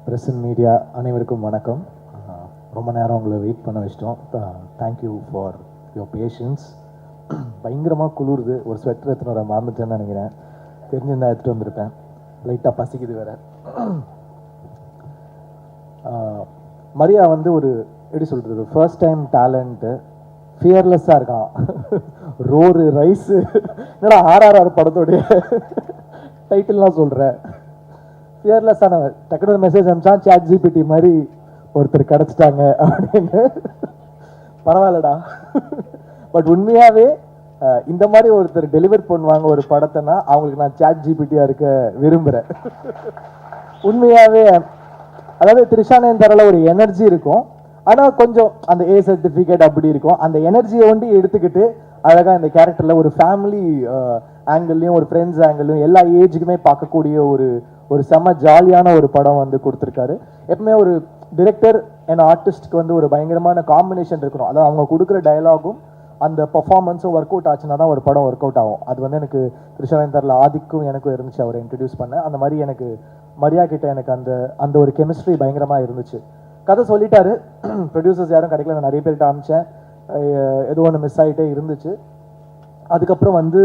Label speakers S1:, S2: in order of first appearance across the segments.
S1: Press and media அனைவருக்கும் வணக்கம். ரொம்ப நேரம் உங்களை வெயிட் பண்ண வச்சிட்டோம். Thank you for your patience. பயங்கரமாக குளிருது. ஒரு ஸ்வெட்டர் எடுத்துன்னு வர மறந்துட்டேன்னு நினைக்கிறேன். தெரிஞ்சிருந்தா எடுத்துகிட்டு வந்திருப்பேன். லைட்டாக பசிக்குது வேறு. மரியா வந்து ஒரு எப்படி சொல்கிறது, ஃபர்ஸ்ட் டைம் டேலண்ட்டு. ஃபியர்லெஸ்ஸாக இருக்கான். ரோரு ரைஸு என்னடா ஆர்ஆர்ஆர் படத்தோடைய டைட்டில்லாம் சொல்கிறேன். ஃபியர்லெஸ்ஸான டக்குனு மெசேஜ் அனுப்பிச்சான், சாட் ஜிபிடி மாதிரி ஒருத்தர் கிடச்சிட்டாங்க அப்படின்னு. பரவாயில்லடா. பட் உண்மையாகவே இந்த மாதிரி ஒருத்தர் டெலிவர் பண்ணுவாங்க ஒரு படத்தைனா அவங்களுக்கு நான் சாட் ஜிபிடியாக இருக்க விரும்புகிறேன். உண்மையாகவே அதாவது திரிஷானேன் தரல ஒரு எனர்ஜி இருக்கும், ஆனால் கொஞ்சம் அந்த ஏ சர்டிஃபிகேட் அப்படி இருக்கும். அந்த எனர்ஜியை ஒண்டி எடுத்துக்கிட்டு அழகாக இந்த கேரக்டரில் ஒரு ஃபேமிலி ஆங்கிள்லையும் ஒரு ஃப்ரெண்ட்ஸ் ஆங்கிள்லையும் எல்லா ஏஜுக்குமே பார்க்கக்கூடிய ஒரு செம்ம ஜாலியான ஒரு படம் வந்து கொடுத்துருக்காரு. எப்பவுமே ஒரு டிரெக்டர் அண்ட் ஆர்டிஸ்ட்க்கு வந்து ஒரு பயங்கரமான காம்பினேஷன் இருக்கணும். அதாவது அவங்க கொடுக்குற டயலாகும் அந்த பர்ஃபார்மன்ஸும் ஒர்க் அவுட் ஆச்சுன்னா தான் ஒரு படம் ஒர்க் அவுட் ஆகும். அது வந்து எனக்கு திரிஷானேன் தரல ஆதிக்கும் எனக்கும் இருந்துச்சு, அவரை இன்ட்ரடியூஸ் பண்ண. அந்த மாதிரி எனக்கு மரியா கிட்ட எனக்கு அந்த ஒரு கெமிஸ்ட்ரி பயங்கரமாக இருந்துச்சு. கதை சொல்லிட்டாரு, ப்ரொடியூசர்ஸ் யாரும் கிடைக்கல. நான் நிறைய பேர்கிட்ட அனுப்பிச்சேன், ஏதோ ஒன்று மிஸ் ஆகிட்டே இருந்துச்சு. அதுக்கப்புறம் வந்து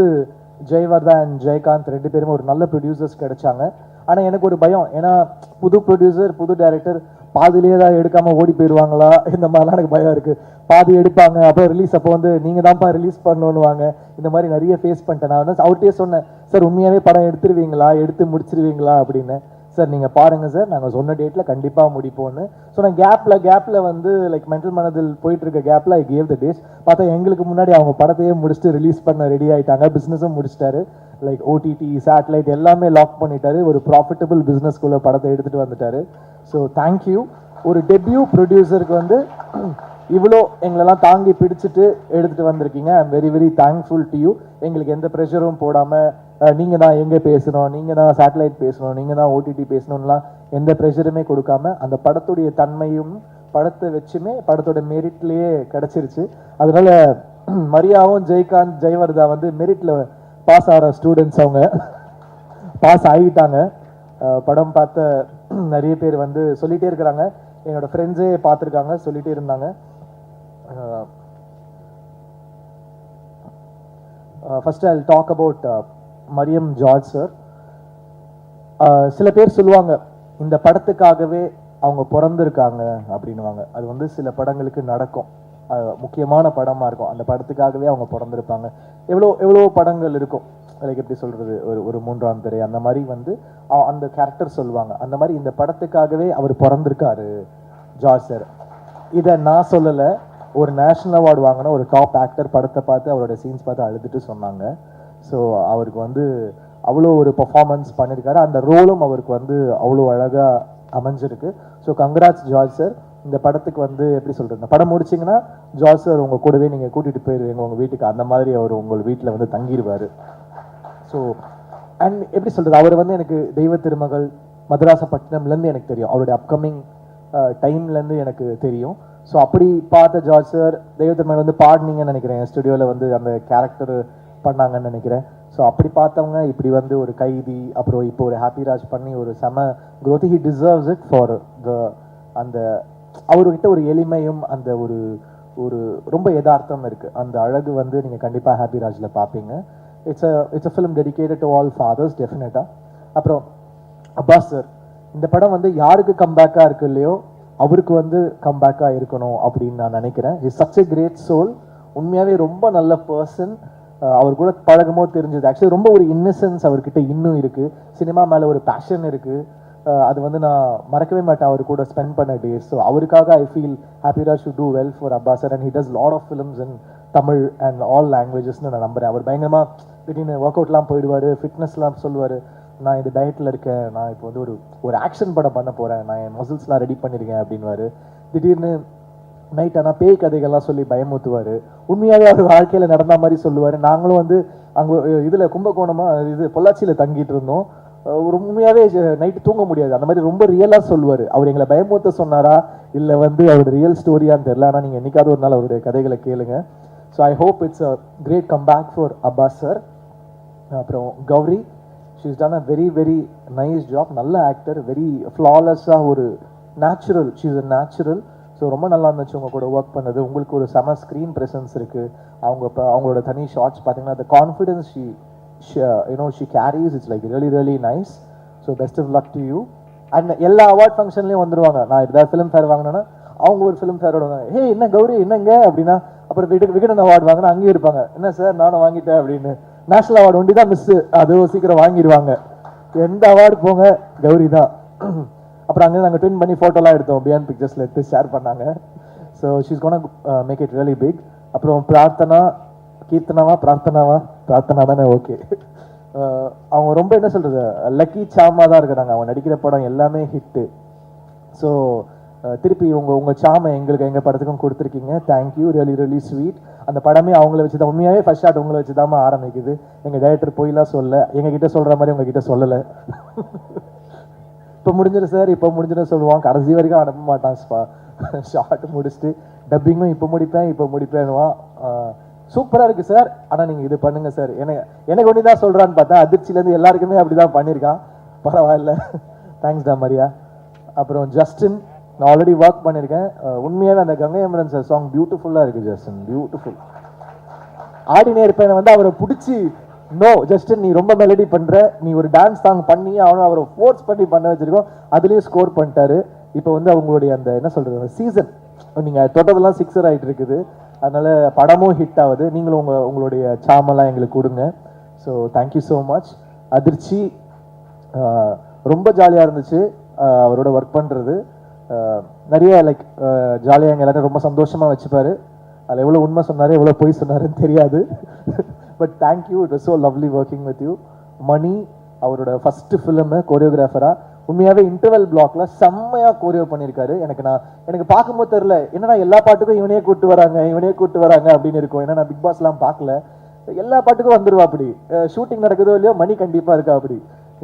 S1: ஜெயவர்தா அண்ட் ஜெயகாந்த் ரெண்டு பேருமே ஒரு நல்ல ப்ரொடியூசர்ஸ் கிடைச்சாங்க. ஆனால் எனக்கு ஒரு பயம், ஏன்னா புது ப்ரொடியூசர் புது டைரக்டர் பாதிலேயே தான் எடுக்காமல் ஓடி போயிடுவாங்களா, இந்த மாதிரிலாம் எனக்கு பயம் இருக்குது. பாதி எடுப்பாங்க, அப்புறம் ரிலீஸ் அப்போ வந்து நீங்கள் தான்ப்பா ரிலீஸ் பண்ணணுவாங்க. இந்த மாதிரி நிறைய ஃபேஸ் பண்ணிட்டேன். நான் வந்து அவர்கிட்டயே சொன்னேன், சார் உண்மையாகவே படம் எடுத்துருவீங்களா, எடுத்து முடிச்சிருவீங்களா அப்படின்னு. சார் நீங்கள் பாருங்கள் சார், நாங்கள் சொன்ன டேட்டில் கண்டிப்பாக முடிப்போன்னு. ஸோ நான் கேப்பில் வந்து லைக் மென்டல் மனதில் போயிட்டு இருக்க கேப்பில் ஐ கேவ் த டேட்ஸ். பார்த்தா எங்களுக்கு முன்னாடி அவங்க படத்தையே முடிச்சுட்டு ரிலீஸ் பண்ண ரெடி ஆகிட்டாங்க. பிஸ்னஸும் முடிச்சிட்டாரு. லைக் ஓடிடி சேட்டலைட் எல்லாமே லாக் பண்ணிட்டாரு. ஒரு ப்ராஃபிட்டபிள் பிஸ்னஸ்குள்ளே படத்தை எடுத்துகிட்டு வந்துட்டாரு. So thank you. ஒரு டெபியூ ப்ரொடியூசருக்கு வந்து இவ்வளோ எங்களெல்லாம் தாங்கி பிடிச்சிட்டு எடுத்துகிட்டு வந்திருக்கீங்க. I am very very thankful to you. எங்களுக்கு எந்த ப்ரெஷரும் போடாமல் நீங்கள் தான் எங்கே பேசணும், நீங்கள் தான் சேட்டலைட் பேசணும், நீங்கள் தான் ஓடிடி பேசணும்லாம் எந்த ப்ரெஷருமே கொடுக்காம அந்த படத்துடைய தன்மையும் படத்தை வச்சுமே படத்தோட மெரிட்லேயே கிடச்சிருச்சு. அதனால மரியாவும் ஜெயகாந்த் ஜெயவர்தா வந்து மெரிட்டில் பாஸ் ஆகிற ஸ்டூடெண்ட்ஸ், அவங்க பாஸ் ஆகிட்டாங்க. படம் பார்த்த நிறைய பேர் வந்து சொல்லிகிட்டே இருக்கிறாங்க, என்னோட ஃப்ரெண்ட்ஸே பார்த்துருக்காங்க, சொல்லிகிட்டே இருந்தாங்க. First I will talk about Mariam George sir. சில பேர் சொல்லுவாங்க இந்த படத்துக்காகவே அவங்க பிறந்திருக்காங்க அப்படின்னுவாங்க. அது வந்து சில படங்களுக்கு நடக்கும், முக்கியமான படமாக இருக்கும், அந்த படத்துக்காகவே அவங்க பிறந்திருப்பாங்க. எவ்வளோ படங்கள் இருக்கும், லைக் எப்படி சொல்கிறது, ஒரு மூன்றாம் பிறை அந்த மாதிரி வந்து அந்த கேரக்டர் சொல்லுவாங்க. அந்த மாதிரி இந்த படத்துக்காகவே அவர் பிறந்திருக்காரு ஜார்ஜ் சார். இதை நான் சொல்லலை, ஒரு நேஷ்னல் அவார்டு வாங்கின ஒரு டாப் ஆக்டர் படத்தை பார்த்து அவரோட சீன்ஸ் பார்த்து அழுதுட்டு சொன்னாங்க. ஸோ அவருக்கு வந்து அவ்வளோ ஒரு பர்ஃபார்மன்ஸ் பண்ணியிருக்காரு. அந்த ரோலும் அவருக்கு வந்து அவ்வளோ அழகாக அமைஞ்சிருக்கு. So congrats George sir. இந்த படத்துக்கு வந்து எப்படி சொல்கிறது, இந்த படம் முடிச்சிங்கன்னா ஜார்ஜ் சார் உங்கள் கூடவே நீங்கள் கூட்டிகிட்டு போயிடுவீங்க உங்கள் வீட்டுக்கு. அந்த மாதிரி அவர் உங்கள் வீட்டில் வந்து தங்கிடுவார். ஸோ அண்ட் எப்படி சொல்கிறது, அவர் வந்து எனக்கு தெய்வ திருமகள் மதராசப்பட்டினம்லேருந்து எனக்கு தெரியும், அவருடைய அப்கமிங் டைம்லேருந்து எனக்கு தெரியும். ஸோ அப்படி பார்த்த ஜார்ஜ் சார் தெய்வ திருமகள் வந்து பாடினீங்கன்னு நினைக்கிறேன், ஸ்டுடியோவில் வந்து அந்த கேரக்டர் பண்ணாங்கன்னு நினைக்கிறேன். ஸோ அப்படி பார்த்தவங்க இப்படி வந்து ஒரு கைதி, அப்புறம் இப்போ ஒரு ஹாப்பி ராஜ் பண்ணி ஒரு செம growth. he deserves it for the அந்த அவர்கிட்ட ஒரு எளிமையும் அந்த ஒரு ரொம்ப யதார்த்தம் இருக்குது. அந்த அழகு வந்து நீங்கள் கண்டிப்பாக ஹாப்பி ராஜில் பார்ப்பீங்க. It's a film dedicated to all fathers டெஃபினட்டாக. அப்புறம் அப்பாஸ் சார், இந்த படம் வந்து யாருக்கு கம்பேக்காக இருக்கு இல்லையோ அவருக்கு வந்து கம்பேக்காக இருக்கணும் அப்படின்னு நான் நினைக்கிறேன். Is such a great soul. உண்மையாகவே ரொம்ப நல்ல பர்சன். அவர் கூட பழகமோ தெரிஞ்சது ஆக்சுவலி ரொம்ப ஒரு இன்னசென்ஸ் அவர்கிட்ட இன்னும் இருக்குது. சினிமா மேலே ஒரு பேஷன் இருக்குது. அது வந்து நான் மறக்கவே மாட்டேன் அவர் கூட ஸ்பெண்ட் பண்ண டேஸ். ஸோ அவருக்காக I feel happy Raj should do well for Abbas sir. And he does lot of films in Tamil and all லாங்குவேஜஸ்ன்னு நான் நம்புகிறேன். அவர் பயங்கரமாக திடீர்னு ஒர்க் அவுட்லாம் போயிடுவார், ஃபிட்னஸ்லாம் சொல்லுவார். நான் இது டயட்டில் இருக்கேன், நான் இப்போ வந்து ஒரு ஆக்ஷன் படம் பண்ண போகிறேன், நான் என் மசில்ஸ்லாம் ரெடி பண்ணியிருக்கேன் அப்படின்வாரு. திடீர்னு நைட் ஆனால் பேய் கதைகள்லாம் சொல்லி பயமுத்துவார். உண்மையாகவே அவர் வாழ்க்கையில் நடந்த மாதிரி சொல்லுவார். நாங்களும் வந்து அங்கே இதில் கும்பகோணமாக இது பொள்ளாச்சியில் தங்கிட்டு இருந்தோம். உண்மையாகவே நைட்டு தூங்க முடியாது, அந்த மாதிரி ரொம்ப ரியலாக சொல்லுவார். அவர் எங்களை பயமுத்த சொன்னாரா இல்லை வந்து அவருடைய ரியல் ஸ்டோரியான்னு தெரில. ஆனால் நீங்கள் என்றைக்காவது ஒரு நாள் அவருடைய கதைகளை கேளுங்க. So I hope it's a great comeback for Abbas sir. அப்புறம் Gauri, she's done a very very nice job. நல்ல ஆக்டர், வெரி ஃப்ளாலெஸ்ஸாக ஒரு natural, she's a natural. So ரொம்ப நல்லா இருந்துச்சு உங்கள் கூட ஒர்க் பண்ணது. உங்களுக்கு ஒரு செம ஸ்க்ரீன் ப்ரெசன்ஸ் இருக்குது. அவங்க இப்போ அவங்களோட தனி ஷார்ட்ஸ் பார்த்தீங்கன்னா the confidence she carries, it's like really really nice. So best of luck to you. And எல்லா அவார்ட் ஃபங்க்ஷன்லேயும் வந்துடுவாங்க. நான் ஏதாவது ஃபிலிம் ஃபேர் வாங்கினேன்னா அவங்க ஒரு ஃபிலிம் ஃபேரோட வாங்க, ஹே என்ன கௌரி என்னங்க அப்படின்னா, அப்புறம் விகடன் அவார்டு வாங்கினா அங்கேயும் இருப்பாங்க, என்ன சார் நானும் வாங்கிட்டேன் அப்படின்னு. நேஷனல் அவார்டு ஒண்டி தான் மிஸ்ஸு, அதுவும் சீக்கிரம் வாங்கிடுவாங்க. எந்த அவார்டு போங்க கௌரி தான். அப்புறம் அங்கே நாங்கள் ட்வின் பண்ணி ஃபோட்டோலாம் எடுத்தோம், பியாண்ட் பிக்சர்ஸில் எடுத்து ஷேர் பண்ணாங்க. So she's gonna make it really big. அப்புறம் கீர்த்தனாவா பிரார்த்தனா தானே, ஓகே. அவங்க ரொம்ப என்ன சொல்கிறது, லக்கி சாமா தான் இருக்கிறாங்க. அவங்க நடிக்கிற படம் எல்லாமே ஹிட்டு. ஸோ திருப்பி உங்கள் சாமை எங்கள் படத்துக்கும் கொடுத்துருக்கீங்க. Thank you, really really sweet. அந்த படமே அவங்கள வச்சு தான், உண்மையாகவே ஃபர்ஸ்ட் ஷாட் உங்களை வச்சு தான் ஆரம்பிக்குது. எங்கள் டைரக்டர் போயெல்லாம் சொல்ல, எங்ககிட்ட சொல்கிற மாதிரி உங்ககிட்ட சொல்லலை. இப்போ முடிஞ்சிடும் சார், இப்போ முடிஞ்சிடும் சொல்லுவான், கடைசி வரைக்கும் அனுப்ப மாட்டான். ஷார்ட் முடிச்சுட்டு டப்பிங்கும் இப்போ முடிப்பேன்னுவான். சூப்பராக இருக்குது சார், ஆனால் நீங்கள் இது பண்ணுங்கள் சார். எனக்கு ஒன்று தான் சொல்கிறான்னு பார்த்தா அதிர்ச்சியிலேருந்து எல்லாருக்குமே அப்படி தான் பண்ணியிருக்கான். பரவாயில்ல, தேங்க்ஸ் டா மரியா. அப்புறம் ஜஸ்டின், நான் ஆல்ரெடி ஒர்க் பண்ணியிருக்கேன். உண்மையாகவே அந்த கங்கை அமரன் சார் சாங் பியூட்டிஃபுல்லாக இருக்குது ஜஸ்டின், பியூட்டிஃபுல். ஆடினே இருப்பேன் வந்து அவரை பிடிச்சி, நோ ஜஸ்டின் நீ ரொம்ப மெலடி பண்ணுற, நீ ஒரு டான்ஸ் சாங் பண்ணி அவரை ஃபோர்ஸ் பண்ணி பண்ண வச்சிருக்கோம். அதுலேயும் ஸ்கோர் பண்ணிட்டாரு. இப்போ வந்து அவங்களுடைய அந்த என்ன சொல்கிறது சீசன், நீங்கள் தொட்டதெல்லாம் 6 ஆகிட்டு இருக்குது. அதனால படமும் ஹிட் ஆகுது. நீங்களும் உங்களுடைய சாமெல்லாம் எங்களுக்கு கொடுங்க. So thank you so much. அதிர்ச்சி, ரொம்ப ஜாலியாக இருந்துச்சு அவரோட ஒர்க் பண்ணுறது. நிறைய லைக் ஜாலியாக எங்கள் எல்லாரும் ரொம்ப சந்தோஷமாக வச்சுப்பாரு. அதில் எவ்வளோ உண்மை சொன்னார் எவ்வளோ பொய் சொன்னாருன்னு தெரியாது. But thank you, it was so lovely working with you. Mani அவரோட ஃபஸ்ட்டு ஃபிலிமு கோரியோகிராஃபராக உண்மையாகவே இன்டர்வல் பிளாக்ல செம்மையாக கோரியோ பண்ணியிருக்காரு. எனக்கு பார்க்கும்போது தெரில, என்னன்னா எல்லா பாட்டுக்கும் இவனே கூட்டு வராங்க அப்படின்னு இருக்கும். ஏன்னா நான் பிக் பாஸ்லாம் பார்க்கல, எல்லா பாட்டுக்கும் வந்துடுவா அப்படி. ஷூட்டிங் நடக்குதோ இல்லையோ மணி கண்டிப்பாக இருக்கா அப்படி.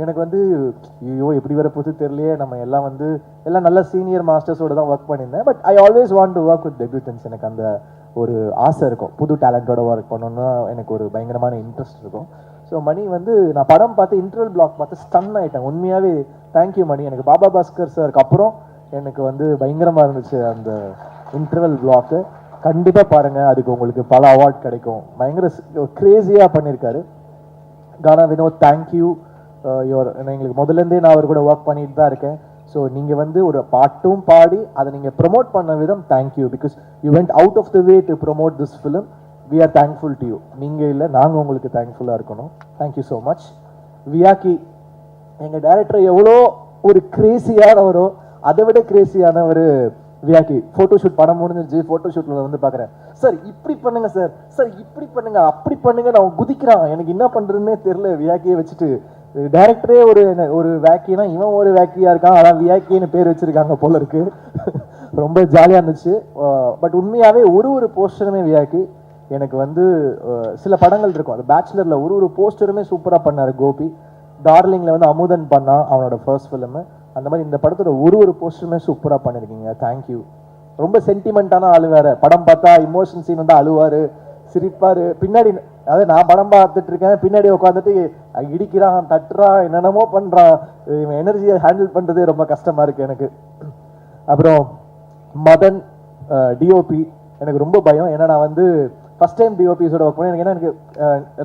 S1: எனக்கு வந்து ஐயோ எப்படி வர போது தெரியலையே, நம்ம எல்லாம் நல்ல சீனியர் மாஸ்டர்ஸோட தான் ஒர்க் பண்ணியிருந்தேன். But I always want to work with debutants. எனக்கு அந்த ஒரு ஆசை இருக்கும், புது டேலண்டோட ஒர்க் பண்ணணும்னா எனக்கு ஒரு பயங்கரமான இன்ட்ரெஸ்ட் இருக்கும். ஸோ மணி வந்து நான் படம் பார்த்து இன்டர்வல் பிளாக் பார்த்து ஸ்டன் ஆகிட்டேன். உண்மையாகவே தேங்க்யூ மணி. எனக்கு பாபா பாஸ்கர் சாருக்கு அப்புறம் எனக்கு வந்து பயங்கரமாக இருந்துச்சு அந்த இன்டர்வல் பிளாக்கு. கண்டிப்பாக பாருங்கள், அதுக்கு உங்களுக்கு பல அவார்ட் கிடைக்கும். பயங்கர கிரேசியாக பண்ணியிருக்காரு. கானா வினோத், தேங்க்யூ. எங்களுக்கு முதலேருந்தே நான் அவர் கூட ஒர்க் பண்ணிட்டு தான் இருக்கேன். ஸோ நீங்கள் வந்து ஒரு பாட்டும் பாடி அதை நீங்கள் ப்ரொமோட் பண்ண விதம் thank you. Because you went out of the way to promote this film. We are thankful to you. நீங்கள் இல்லை, நாங்கள் உங்களுக்கு தேங்க்ஃபுல்லாக இருக்கணும். Thank you so much. வியாக்கி, எங்கள் டைரக்டர் எவ்வளோ ஒரு கிரேசியானவரோ அதை விட கிரேசியான ஒரு வியாக்கி. ஃபோட்டோஷூட் படம் முடிஞ்சிருச்சு, ஃபோட்டோஷூட்டில் வந்து பார்க்குறேன், சார் இப்படி பண்ணுங்க சார் இப்படி பண்ணுங்க அப்படி பண்ணுங்க, நான் குதிக்கிறான். எனக்கு என்ன பண்ணுறதுன்னே தெரில. வியாக்கியை வச்சுட்டு டைரக்டரே ஒரு வேக்கினா இவன் ஒரு வேக்கியா இருக்கான். அதான் வியாக்கின்னு பேர் வச்சிருக்காங்க போல இருக்கு. ரொம்ப ஜாலியாக இருந்துச்சு. பட் உண்மையாகவே ஒரு போஸ்டருமே வியாக்கி. எனக்கு வந்து சில படங்கள் இருக்கும், அது பேச்சுலரில் ஒரு போஸ்டருமே சூப்பராக பண்ணார் கோபி. டார்லிங்கில் வந்து அமுதன் பண்ணான் அவனோட ஃபர்ஸ்ட் ஃபிலிமு. அந்த மாதிரி இந்த படத்தோட ஒரு போஸ்டருமே சூப்பராக பண்ணியிருக்கீங்க. தேங்க்யூ. ரொம்ப சென்டிமெண்ட்டான ஆளு வேற. படம் பார்த்தா இமோஷன் சீன் வந்து அழுவார், சிரிப்பார். பின்னாடி அதாவது நான் படம் பார்த்துட்டு இருக்கேன், பின்னாடி உட்காந்துட்டு இடிக்கிறான், தட்டுறான், என்னென்னமோ பண்ணுறான். எனர்ஜியை ஹேண்டில் பண்ணுறதே ரொம்ப கஷ்டமாக இருக்குது எனக்கு. அப்புறம் மதன் டிஓபி, எனக்கு ரொம்ப பயம். ஏன்னா நான் வந்து ஃபஸ்ட் டைம் டிஓபிஸோட ஒர்க் பண்ணேன். எனக்கு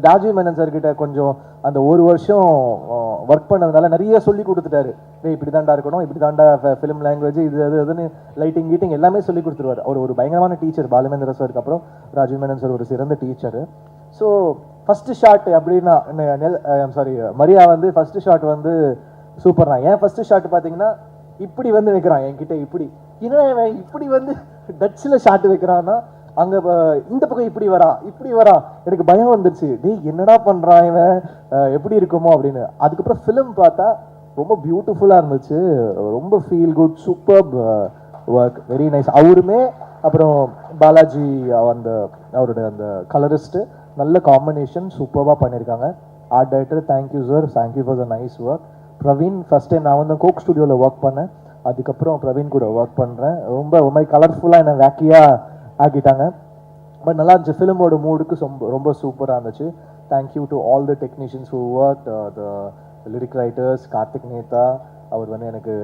S1: ராஜீவ் மேனன் சார்கிட்ட கொஞ்சம் அந்த ஒரு வருஷம் ஒர்க் பண்ணதுனால நிறைய சொல்லி கொடுத்துட்டாரு. இப்படி தாண்டா இருக்கணும், இப்படி தாண்டா ஃபிலிம் லாங்குவேஜ், அதுன்னு லைட்டிங் கீட்டிங் எல்லாமே சொல்லி கொடுத்துருவார். அவர் ஒரு பயங்கரமான டீச்சர். பாலுமேந்திர சாருக்கு அப்புறம் ராஜீவ் மேனன் சார் ஒரு சிறந்த டீச்சர். ஸோ ஃபஸ்ட்டு ஷாட் அப்படின்னா சாரி மரியா வந்து ஃபஸ்ட்டு ஷாட் வந்து சூப்பர் தான். ஏன் ஃபஸ்ட்டு ஷாட் பார்த்தீங்கன்னா இப்படி வந்து வைக்கிறான் என்கிட்ட, இப்படி இப்படி வந்து டச்சில் ஷாட் வைக்கிறான்னா அங்கே இந்த பக்கம் இப்படி வரா. எனக்கு பயம் வந்துருச்சு, டேய் என்னடா பண்ணுறான் இவன், எப்படி இருக்குமோ அப்படின்னு. அதுக்கப்புறம் ஃபிலிம் பார்த்தா ரொம்ப பியூட்டிஃபுல்லாக இருந்துச்சு. ரொம்ப feel good, super work, very nice. அவருமே அப்புறம் பாலாஜி அவருடைய அந்த கலரிஸ்ட்டு நல்ல காம்பினேஷன், சூப்பராக பண்ணியிருக்காங்க. Art director thank you sir, thank you for the nice work. Praveen, first time நான் வந்து கோக் ஸ்டுடியோவில் ஒர்க் பண்ணேன், அதுக்கப்புறம் பிரவீன் கூட ஒர்க் பண்ணுறேன். ரொம்ப ஒரு மாதிரி கலர்ஃபுல்லாக என்ன வேக்கியாக ஆக்கிட்டாங்க. பட் நல்லா இருந்துச்சு. ஃபிலிமோட மூடுக்கு ரொம்ப சூப்பராக இருந்துச்சு. Thank you to all the technicians who work, the lyric writers Karthik Netha, அவர் வந்து எனக்கு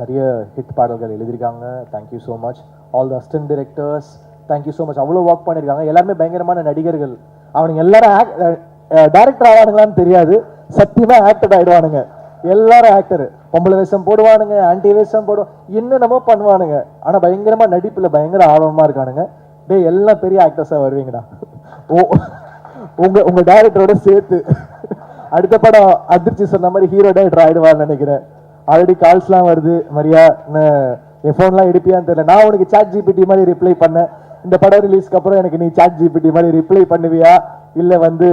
S1: நிறைய ஹிட் பாடல்கள் எழுதியிருக்காங்க. Thank you so much. All the assistant directors, thank you so much. அவ்வளோ ஒர்க் பண்ணியிருக்காங்க. எல்லாருமே பயங்கரமான நடிகர்கள். அவனுங்க எல்லாரும் டேரக்டர் ஆவானுங்களான்னு தெரியாது, சத்தியமாக ஆக்டர் ஆகிடுவானுங்க. எல்லாரும் ஆக்டர். பொம்பளை வேஷம் போடுவானுங்க, ஆன்டி வேஷம் போடுவான், என்னென்னமோ பண்ணுவானுங்க. ஆனால் பயங்கரமாக நடிப்பில் பயங்கர ஆர்வமாக இருக்கானுங்க. எல்லாம் பெரிய ஆக்டர்ஸாக வருவீங்கடா. உங்க டைரக்டரோட சேர்த்து அடுத்த படம் அதிர்ச்சி சொன்ன மாதிரி ஹீரோ டைரக்டர் ஆயிடுவான்னு நினைக்கிறேன். ஆல்ரெடி கால்ஸ்லாம் வருது, மரியா என் ஃபோன்லாம் எடுப்பியான்னு தெரியல. நான் உனக்கு சாட் ஜிபிடி மாதிரி ரிப்ளை பண்ணேன். இந்த படம் ரிலீஸ்க்கு அப்புறம் எனக்கு நீ சாட் ஜிபிடி மாதிரி ரிப்ளை பண்ணுவியா, இல்லை வந்து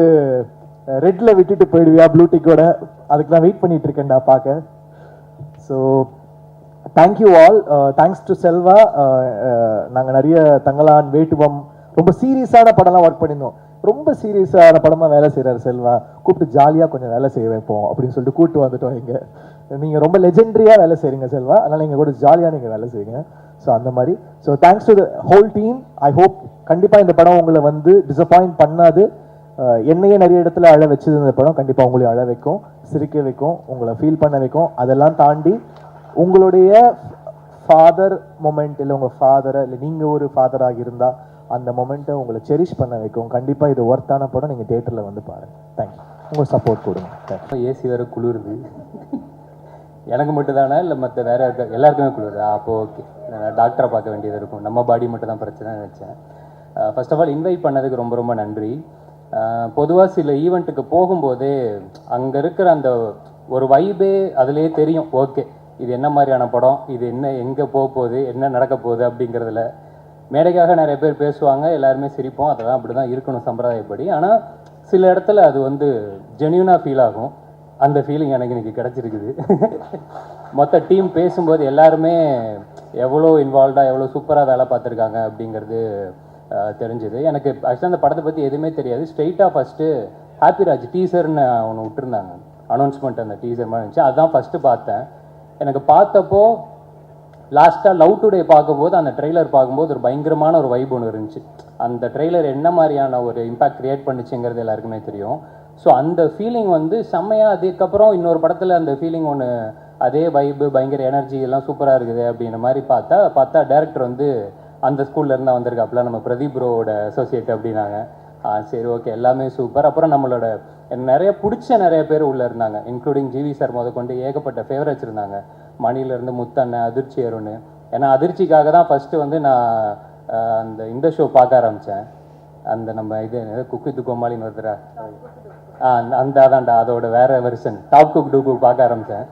S1: ரெட்ல விட்டுட்டு போயிடுவியா ப்ளூடிக்கோட? அதுக்கு நான் வெயிட் பண்ணிட்டு இருக்கேன்டா பார்க்க. So thank you all. Thanks to Selva. நாங்கள் நிறைய தங்கலான், வேட்டுவம், ரொம்ப சீரியஸான படம்லாம் ஒர்க் பண்ணியிருந்தோம். ரொம்ப சீரியஸான படமாக வேலை செய்கிறார் செல்வா. கூப்பிட்டு ஜாலியாக கொஞ்சம் வேலை செய்ய வைப்போம் அப்படின்னு சொல்லிட்டு கூப்பிட்டு வந்துட்டோம். இங்கே நீங்கள் ரொம்ப லெஜெண்டரியாக வேலை செய்கிறீங்க செல்வா, அதனால் நீங்கள் கூட ஜாலியாக நீங்கள் வேலை செய்யுங்க. ஸோ அந்த மாதிரி. So thanks to the whole team. I hope கண்டிப்பாக இந்த படம் உங்களை வந்து டிசப்பாயிண்ட் பண்ணாது. என்னையே நிறைய இடத்துல அழ வச்சது இந்த படம் கண்டிப்பாக உங்களையும் அழ வைக்கும், சிரிக்க வைக்கும், உங்களை ஃபீல் பண்ண வைக்கும். அதெல்லாம் தாண்டி உங்களுடைய ஃபாதர் மொமெண்ட், இல்லை உங்கள் ஃபாதரை, இல்லை நீங்கள் ஒரு ஃபாதராக இருந்தால் அந்த மொமெண்ட்டை உங்களை செரிஷ் பண்ண வைக்கும். கண்டிப்பாக இது ஒர்த்தான படம். நீங்கள் தியேட்டரில் வந்து பாருங்கள். தேங்க்யூ. உங்கள் சப்போர்ட் கொடுங்க.
S2: ஏசி வேறு குளிருது. எனக்கு மட்டும் தானே இல்லை மற்ற வேற எல்லாருக்குமே குளிருது? அப்போ ஓகே, டாக்டரை பார்க்க வேண்டியது இருக்கும். நம்ம பாடி மட்டும் தான் பிரச்சனை நினச்சேன். ஃபர்ஸ்ட் ஆஃப் ஆல் இன்வைட் பண்ணதுக்கு ரொம்ப ரொம்ப நன்றி. பொதுவாக சில ஈவெண்ட்டுக்கு போகும்போதே அங்கே இருக்கிற அந்த ஒரு வைபே அதுலேயே தெரியும். ஓகே, இது என்ன மாதிரியான படம், இது என்ன, எங்கே போக போகுது, என்ன நடக்க போகுது அப்படிங்கிறதுல. மேடைக்காக நிறைய பேர் பேசுவாங்க, எல்லாருமே சிரிப்போம், அதெல்லாம் அப்படி தான் இருக்கணும் சம்பிரதாயப்படி. ஆனால் சில இடத்துல அது வந்து ஜென்யூனாக ஃபீல் ஆகும். அந்த ஃபீலிங் எனக்கு இன்றைக்கி கிடச்சிருக்குது. மொத்த டீம் பேசும்போது எல்லாருமே எவ்வளோ இன்வால்வ்டாக, எவ்வளோ சூப்பராக வேலை பார்த்துருக்காங்க அப்படிங்கிறது தெரிஞ்சுது. எனக்கு ஆக்சுவலாக அந்த படத்தை பற்றி எதுவுமே தெரியாது. ஸ்ட்ரெயிட்டாக ஃபஸ்ட்டு ஹாப்பிராஜ் டீசர்னு ஒன்று விட்டுருந்தாங்க, அனௌன்ஸ்மெண்ட். அந்த டீசர் மாதிரி இருந்துச்சு, அதுதான் ஃபஸ்ட்டு பார்த்தேன். எனக்கு பார்த்தப்போ லாஸ்ட்டாக லவ் டுடே பார்க்கும்போது, அந்த ட்ரெய்லர் பார்க்கும்போது ஒரு பயங்கரமான ஒரு வைப் ஒன்று இருந்துச்சு. அந்த ட்ரெய்லர் என்ன மாதிரியான ஒரு இம்பாக்ட் க்ரியேட் பண்ணிச்சுங்கிறது எல்லாருக்குமே தெரியும். ஸோ அந்த ஃபீலிங் வந்து செம்மையாக. அதுக்கப்புறம் இன்னொரு படத்தில் அந்த ஃபீலிங் ஒன்று, அதே வைப்பு, பயங்கர எனர்ஜி எல்லாம் சூப்பராக இருக்குது அப்படின்ற மாதிரி பார்த்தா டேரக்டர் வந்து அந்த ஸ்கூல்லேருந்து வந்திருக்காப்புல, நம்ம பிரதீப் ப்ரோவோட அசோசியேட் அப்படின்னாங்க. சரி ஓகே, எல்லாமே சூப்பர். அப்புறம் நம்மளோட நிறைய பிடிச்ச நிறைய பேர் உள்ளே இருந்தாங்க, இன்க்ளூடிங் ஜிவி சார் முதற்கொண்டு ஏகப்பட்ட ஃபேவரட்ஸ் இருந்தாங்க. மணிலேருந்து முத்தண்ணன், அதிர்ச்சி அருண். ஏன்னா அதிர்ச்சிக்காக தான் ஃபஸ்ட்டு வந்து நான் இந்த ஷோ பார்க்க ஆரம்பித்தேன். அந்த நம்ம இது குக் வித் கோமாளின்னு ஒருத்தரா, அந்த அதான்டா, அதோட வேற version top cook dupe cook பார்க்க ஆரம்பித்தேன்.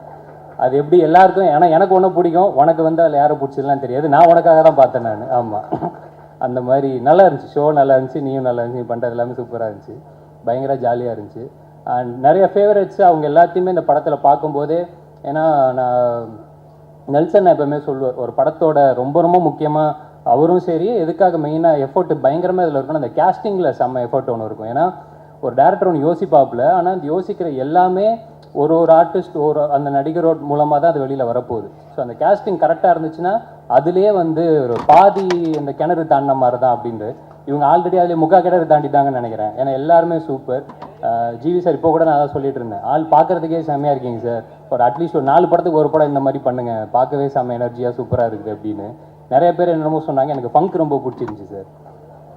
S2: அது எப்படி எல்லாருக்கும், ஏன்னா எனக்கு ஒன்று பிடிக்கும், உனக்கு வந்து அதில் யாரும் பிடிச்சதுலாம் தெரியாது, நான் உனக்காக தான் பார்த்தேன் நான். ஆமாம், அந்த மாதிரி நல்லா இருந்துச்சு ஷோ, நல்லா இருந்துச்சு, நீயும் நல்லா இருந்துச்சு, நீ பண்ணுறது எல்லாமே சூப்பராக இருந்துச்சு, பயங்கர ஜாலியாக இருந்துச்சு. அண்ட் நிறைய ஃபேவரட்ஸ் அவங்க எல்லாத்தையுமே இந்த படத்தில் பார்க்கும்போதே. ஏன்னா நான் நெல்சன் எப்பவுமே சொல்லுவார், ஒரு படத்தோட ரொம்ப ரொம்ப முக்கியமாக அவரும் சரி, எதுக்காக மெயினாக எஃபோர்ட் பயங்கரமாக இதில் இருக்கணும், அந்த கேஸ்டிங்கில் செம்ம எஃபோர்ட் ஒன்று இருக்கும். ஏன்னா ஒரு டேரக்டர் ஒன்று யோசிப்பாப்புல, ஆனால் அந்த யோசிக்கிற எல்லாமே ஒரு ஆர்டிஸ்ட், ஒரு அந்த நடிகரோட மூலமாக தான் அது வெளியில் வரப்போகுது. ஸோ அந்த கேஸ்டிங் கரெக்டாக இருந்துச்சுன்னா அதுலேயே வந்து ஒரு பாதி இந்த கிணறு தாண்டின மாதிரி தான் அப்படின்ட்டு. இவங்க ஆல்ரெடி அதிலே முக்கா கிணறு தாண்டிட்டாங்கன்னு நினைக்கிறேன். ஏன்னா எல்லாருமே சூப்பர். ஜிவி சார் இப்போ கூட நான் அதான் சொல்லிட்டு இருந்தேன், ஆள் பார்க்குறதுக்கே செம்மையாக இருக்கீங்க சார், ஒரு அட்லீஸ்ட் ஒரு 4 படத்துக்கு ஒரு படம் இந்த மாதிரி பண்ணுங்கள், பார்க்கவே செம்ம எனர்ஜியாக சூப்பராக இருக்குது அப்படின்னு நிறைய பேர் என்னமோ சொன்னாங்க. எனக்கு ஃபங்க் ரொம்ப பிடிச்சிருந்துச்சி சார்.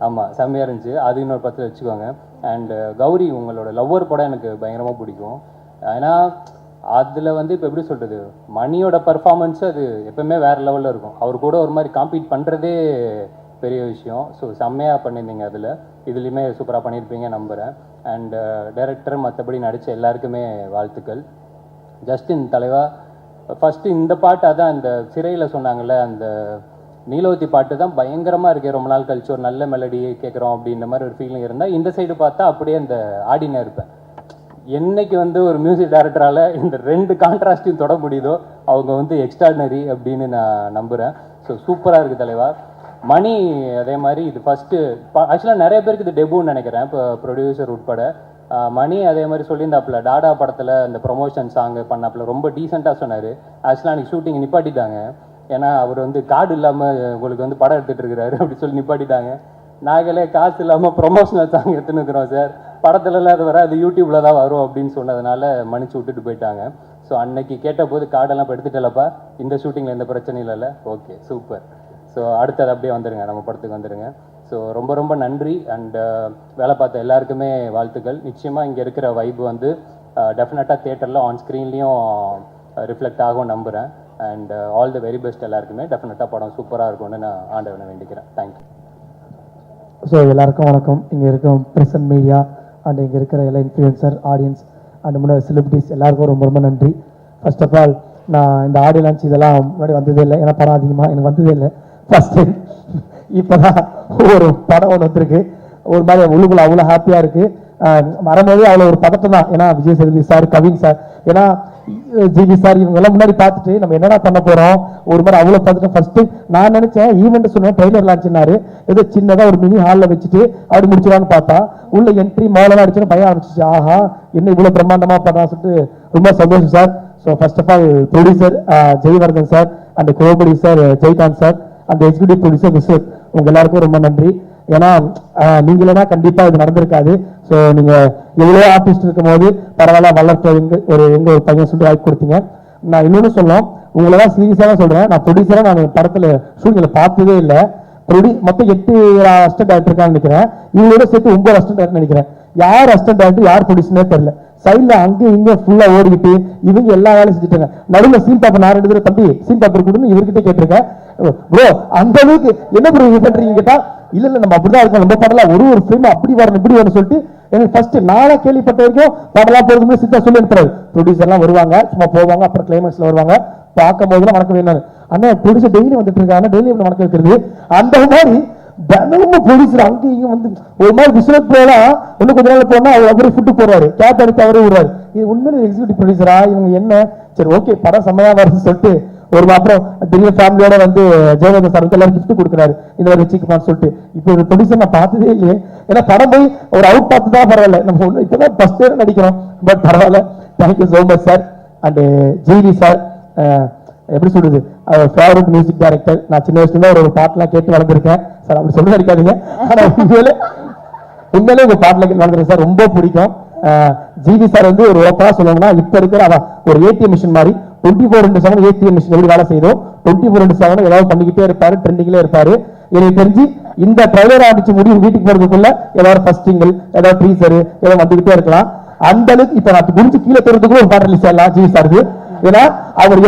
S2: ஆமாம், செம்மையாக இருந்துச்சு. அது இன்னொரு 10 வச்சுக்கோங்க. அண்டு கௌரி, உங்களோட லவ்வர் படம் எனக்கு பயங்கரமாக பிடிக்கும். ஏன்னா அதில் வந்து இப்போ எப்படி சொல்கிறது, மணியோட பர்ஃபார்மன்ஸு அது எப்போவுமே வேறு லெவலில் இருக்கும். அவர் கூட ஒரு மாதிரி காம்பீட் பண்ணுறதே பெரிய விஷயம். ஸோ செம்மையாக பண்ணியிருந்தீங்க. இதுலேயுமே சூப்பராக பண்ணியிருப்பீங்க நம்புகிறேன். அண்டு டைரக்டர், மற்றபடி நடித்த எல்லாருக்குமே வாழ்த்துக்கள். ஜஸ்டின் தலைவா, ஃபஸ்ட்டு இந்த பாட்டு, அதான் இந்த சிறையில் சொன்னாங்கள்ல, அந்த நீலவதி பாட்டு தான் பயங்கரமாக இருக்கே. ரொம்ப நாள் கழிச்சு ஒரு நல்ல மெலடி கேட்குறோம் அப்படின்ற மாதிரி ஒரு ஃபீலிங் இருந்தால், இந்த சைடு பார்த்தா அப்படியே அந்த ஆடினே இருப்பேன். என்னைக்கு வந்து ஒரு மியூசிக் டைரக்டரால் இந்த 2 கான்ட்ராஸ்டையும் தொட முடியுதோ அவங்க வந்து எக்ஸ்ட்ராடினரி அப்படின்னு நான் நம்புகிறேன். ஸோ சூப்பராக இருக்குது தலைவா. மணி அதே மாதிரி இது ஃபஸ்ட்டு, ஆக்சுவலாக நிறைய பேருக்கு இது டெபுன்னு நினைக்கிறேன், இப்போ ப்ரொடியூசர் உட்பட. மணி அதே மாதிரி சொல்லியிருந்தாப்புல, டாடா படத்தில் இந்த ப்ரொமோஷன் சாங்கு பண்ணாப்புல ரொம்ப டீசெண்டாக சொன்னார். ஆக்சுவலாக அன்றைக்கி ஷூட்டிங் நிப்பாட்டிட்டாங்க. ஏன்னா அவர் வந்து கார்டு இல்லாமல் உங்களுக்கு வந்து படம் எடுத்துகிட்டு இருக்கிறாரு அப்படி சொல்லி நிப்பாட்டிட்டாங்க. நாங்களே காசு இல்லாமல் ப்ரொமோஷனல் சாங் எடுத்துன்னு இருக்கிறோம் சார், படத்துலலாம் அது வர அது யூடியூப்பில் தான் வரும் அப்படின்னு சொன்னதுனால மன்னிச்சு விட்டுட்டு போயிட்டாங்க. ஸோ அன்னைக்கு கேட்டபோது கார்டெல்லாம் இப்போ எடுத்துட்டலப்பா, இந்த ஷூட்டிங்கில் எந்த பிரச்சனையும் இல்லைல்ல, ஓகே சூப்பர். ஸோ அடுத்தது அப்படியே வந்துடுங்க, நம்ம படத்துக்கு வந்துடுங்க. ஸோ ரொம்ப ரொம்ப நன்றி. அண்ட் வேலை பார்த்த எல்லாருக்குமே வாழ்த்துக்கள். நிச்சயமாக இங்கே இருக்கிற வைப் வந்து டெஃபினட்டாக தியேட்டரில் ஆன் ஸ்க்ரீன்லேயும் ரிஃப்ளெக்ட் ஆகும் நம்புகிறேன். And all the very best எல்லாருக்குமே. டெஃபினட்டாக படம் சூப்பராக இருக்கும்னு நான் ஆண்டவனை வேண்டிக்கிறேன். தேங்க்யூ.
S3: ஸோ எல்லாருக்கும் வணக்கம். இங்கே இருக்க ப்ரெசன்ட் மீடியா அண்ட் இங்கே இருக்கிற எல்லா இன்ஃப்ளூயன்சர் ஆடியன்ஸ் அண்ட் முன்னாடி செலிபிரிட்டிஸ் எல்லாருக்கும் ரொம்ப ரொம்ப நன்றி. ஃபர்ஸ்ட் ஆஃப் ஆல் நான் இந்த ஆடியோ லான்ச் இதெல்லாம் முன்னாடி வந்ததே இல்லை, ஏன்னா படம் அதிகமாக எனக்கு வந்ததே இல்லை, ஃபர்ஸ்ட் டைம். இப்போ தான் ஒரு படம் ஒன்று வந்திருக்கு, ஒரு மாதிரி உள்ளுக்குள்ள அவ்வளோ ஹாப்பியாக இருக்குது. வரும்போது அவ்வளோ ஒரு பதட்டம் தான், ஏன்னா விஜய் சேதுபதி சார், கவின் சார், ஏன்னா ஜிவி சார் இவங்கெல்லாம் முன்னாடி பார்த்துட்டு நம்ம என்னடா பண்ண போகிறோம் ஒரு மாதிரி அவ்வளோ பார்த்துட்டு ஃபர்ஸ்ட்டு நான் நினச்சேன் ஈவெண்ட் சொன்னேன் ட்ரெய்லர் லான்ச்னாரு, ஏதோ சின்னதாக ஒரு மினி ஹாலில் வச்சுட்டு அப்படி முடிச்சுடான்னு பார்த்தா உள்ள என்ட்ரி மாலெல்லாம் அடிச்சுன்னு பயம் ஆரம்பிச்சிச்சு. ஆஹா என்ன இவ்வளோ பிரம்மாண்டமாக பண்ணான்னு சொல்லிட்டு ரொம்ப சந்தோஷம் sir. So first of all producer Jayvardhan sir and co producer Jaikanth sir and executive producer Vishwath, உங்க எல்லாருக்கும் ரொம்ப நன்றி. ஏன்னா நீங்களா கண்டிப்பா இது நடந்திருக்காது. ஸோ நீங்க எவ்வளோ ஆர்டிஸ்ட் இருக்கும் போது பரவாயில்ல வளர்த்த எங்க ஒரு பையன் சொல்லிட்டு வாய்ப்பு கொடுத்தீங்க. நான் இன்னொன்னு சொல்லணும், உங்களை தான் சீரியஸாக தான் சொல்றேன், நான் ப்ரொடியூசரா நான் படத்துல ஷூட்டிங்ல பார்த்ததே இல்லை. மொத்தம் 8 அசிஸ்டன்ட் டைரக்டர் இருக்கான்னு நினைக்கிறேன், இவங்களோட சேர்த்து 9 அசிஸ்டன்ட் டைரக்டர் நினைக்கிறேன். யார் அசிஸ்டன்ட் டைரக்டர் யார் ப்ரொடியூசர்னே தெரியல. சைட்ல அங்கேயும் இங்கே ஃபுல்லா ஓடிக்கிட்டு இவங்க எல்லா வேலையும் செஞ்சுட்டாங்க. நடுவில் சீன் பேப்பர் நான் 2 தடவை தம்பி சீன் பேப்பர் கொடுன்னு இவர்கிட்ட கேட்டிருக்கேன். ப்ரோ அந்த அளவுக்கு என்ன ப்ரோ இது பண்றீங்க கேட்டா, இல்ல இல்ல நம்ம அப்படிதான் இருக்கோம், நம்ம படலாம் ஒரு ஃபிலிம் அப்படி வரணும் இப்படி வரணும் சொல்லிட்டு எனக்கு ஃபர்ஸ்ட் நாளா கேள்விப்பட்ட வரைக்கும் படலாம் போறதுக்கு சித்தா சொல்லி அனுப்புறாரு. ப்ரொடியூசர்லாம் வருவாங்க, சும்மா போவாங்க, அப்புறம் கிளைமேக்ஸ்ல வருவாங்க, பார்க்கும் போதுலாம் வணக்கம் வேணும். அண்ணா ப்ரொடியூசர் டெய்லி வந்துட்டு இருக்காங்க, டெய்லி எப்படி வணக்கம் வைக்கிறது, அந்த மாதிரி தினமும் ப்ரொடியூசர் அங்கேயும் இங்கே வந்து ஒரு மாதிரி விஸ்வத் போலாம் இன்னும் கொஞ்ச நாள் போனா அவரு ஃபுட்டு போறாரு, கேப் எடுத்து அவரே விடுறாரு. இது உண்மையில எக்ஸிக்யூட்டிவ் ப்ரொடியூசரா இவங்க என்ன, சரி ஓகே படம் செம்மையா வருது சொல்லிட்டு ஒரு அப்புறம் திடீர்னு ஃபேமிலியோட வந்து ஜெயவர்தன் சார் வந்து எல்லாரும் கிஃப்ட் கொடுக்குறாரு இந்த மாதிரி வச்சுக்குமான்னு சொல்லிட்டு. இப்போ ஒரு ப்ரொடியூசர் நான் பார்த்ததே இல்லையே, ஏன்னா படம் போய் ஒரு அவுட் பார்த்து தான் பரவாயில்ல, நம்ம ஒன்று இப்போதான் ஃபர்ஸ்ட் இயர் நடிக்கிறோம், பட் பரவாயில்ல. Thank you so much sir. And GV sir எப்படி சொல்றது, அவர் ஃபேவரட் மியூசிக் டைரக்டர். நான் சின்ன வயசுல இருந்து ஒரு பாட்டெல்லாம் கேட்டு வளர்ந்துருக்கேன் சார், அப்படி சொல்ல நினைக்காதீங்க, ஆனா உண்மையிலே உங்க பாட்டுல கேட்டு வளர்ந்துருக்கேன் சார், ரொம்ப பிடிக்கும். ஜிவி சார் வந்து ஒரு ஓப்பனா சொல்லணும்னா இப்ப இருக்கிற ஒரு ஏடிஎம் மிஷின் மாதிரி 24/7 ஏடிஎம் மிஷின் எப்படி வேலை செய்யும் 24/7 ஏதாவது பண்ணிக்கிட்டே இருப்பாரு, ட்ரெண்டிங்ல இருப்பாரு. எனக்கு தெரிஞ்சு இந்த ட்ரைலர் அடிச்சு முடிவு வீட்டுக்கு போறதுக்குள்ள ஏதாவது ஃபர்ஸ்ட் சிங்கிள் ஏதாவது ட்ரீசர் ஏதாவது வந்துகிட்டே இருக்கலாம். அந்த அளவுக்கு இப்ப நான் குடிச்சு கீழே தருறதுக்குள்ள ஒரு பாட்டு ரிலீஸ் ஆகலாம் ஜிவி சாருக்கு, ஏன்னா அவர்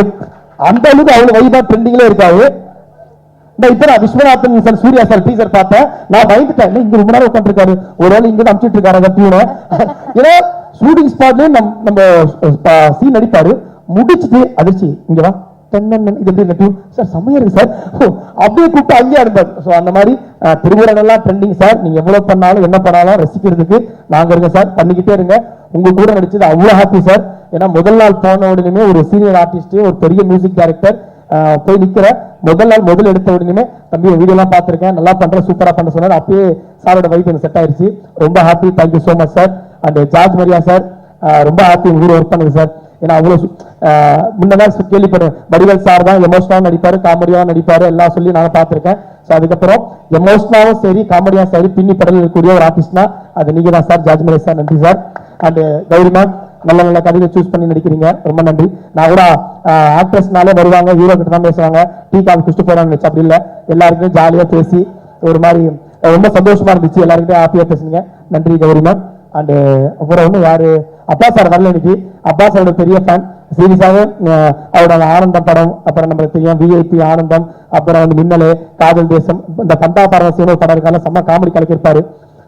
S3: அந்த அளவுக்கு அவ்வளவு வைபா ட்ரெண்டிங்ல இருக்காரு. இப்ப நான் Viswanathan sir Suriya sir teaser பார்த்தேன், நான் பயந்துட்டேன், இங்க ரொம்ப நேரம் உட்காந்துருக்காரு, ஒரு வேளை இங்க அனுப்பிச்சிட்டு இருக்காரு. ஏன்னா ஷூட்டிங் ஸ்பாட்லயே நம்ம சீன் நடிப்பாரு, முடிச்சுட்டு அதிர்ச்சி இங்க வா இது எப்படி சார் செம்மையா இருக்கு சார் அப்படியே கூப்பிட்டு அங்கேயே அனுப்பாரு. ஸோ அந்த மாதிரி திருமுறைலாம் ட்ரெண்டிங் சார், நீங்க எவ்வளவு பண்ணாலும் என்ன பண்ணாலும் ரசிக்கிறதுக்கு நாங்க இருக்கோம் சார், பண்ணிக்கிட்டே இருங்க. உங்க கூட நடிச்சது அவ்வளவு ஹாப்பி சார். ஏன்னா முதல் நாள் போன உடனே ஒரு சீனியர் ஆர்டிஸ்ட் ஒரு பெரிய மியூசிக் டைரக்டர் போய் நிக்கிற முதல் நாள் முதல் எடுத்த உடனே தம்பி வீடியோ எல்லாம் பார்த்திருக்கேன், நல்லா பண்ற சூப்பரா பண்ண சொன்னார். அப்பயே சாரோட வைப் எனக்கு செட் ஆயிருச்சு, ரொம்ப happy. Thank you so much sir. And George Maria sir ரொம்ப ஹாப்பி உங்க கூட ஒர்க் பண்ணுது சார். ஏன்னா அவ்வளவு முன்னதான் கேள்விப்படுறேன், வடிவேல் சார் தான் எமோஷனலாவும் நடிப்பாரு காமெடியாவும் நடிப்பாரு எல்லாம் சொல்லி நான் பார்த்திருக்கேன். ஸோ அதுக்கப்புறம் எமோஷனலாவும் சரி காமெடியா சரி பின்னி படல் இருக்கக்கூடிய ஒரு ஆர்டிஸ்ட்னா அது நீங்க தான் சார், ஜார்ஜ் மரியா சார், நன்றி சார். அண்ட் கௌரிமா நல்ல நல்ல கதையை சூஸ் பண்ணி நடிக்கிறீங்க, ரொம்ப நன்றி. நான் கூட ஆக்ட்ரஸ்னாலே வருவாங்க ஹீரோ கிட்ட தான் பேசுவாங்க, டீ காஃபி குடிச்சிட்டு போறான்னு நினைச்சு, அப்படி இல்லை எல்லாருக்குமே ஜாலியா பேசி ஒரு மாதிரி ரொம்ப சந்தோஷமா இருந்துச்சு, எல்லாருக்கிட்டையும் ஹாப்பியா பேசுனீங்க, நன்றி கௌரிமா. அண்ட் அப்புறம் ஒண்ணு யாரு அப்பா சார் வரல இன்னைக்கு, அப்பா சாரோட பெரிய ஃபேன் சீரியஸாக அவரோட ஆனந்தம் படம், அப்புறம் நம்மளுக்கு தெரியும் விஐபி ஆனந்தம், அப்புறம் வந்து மின்னலே காதல் தேசம், இந்த பந்தா பரவசியம் படம் இருக்கால செம்ம காமெடி கலக்கிருப்பாரு.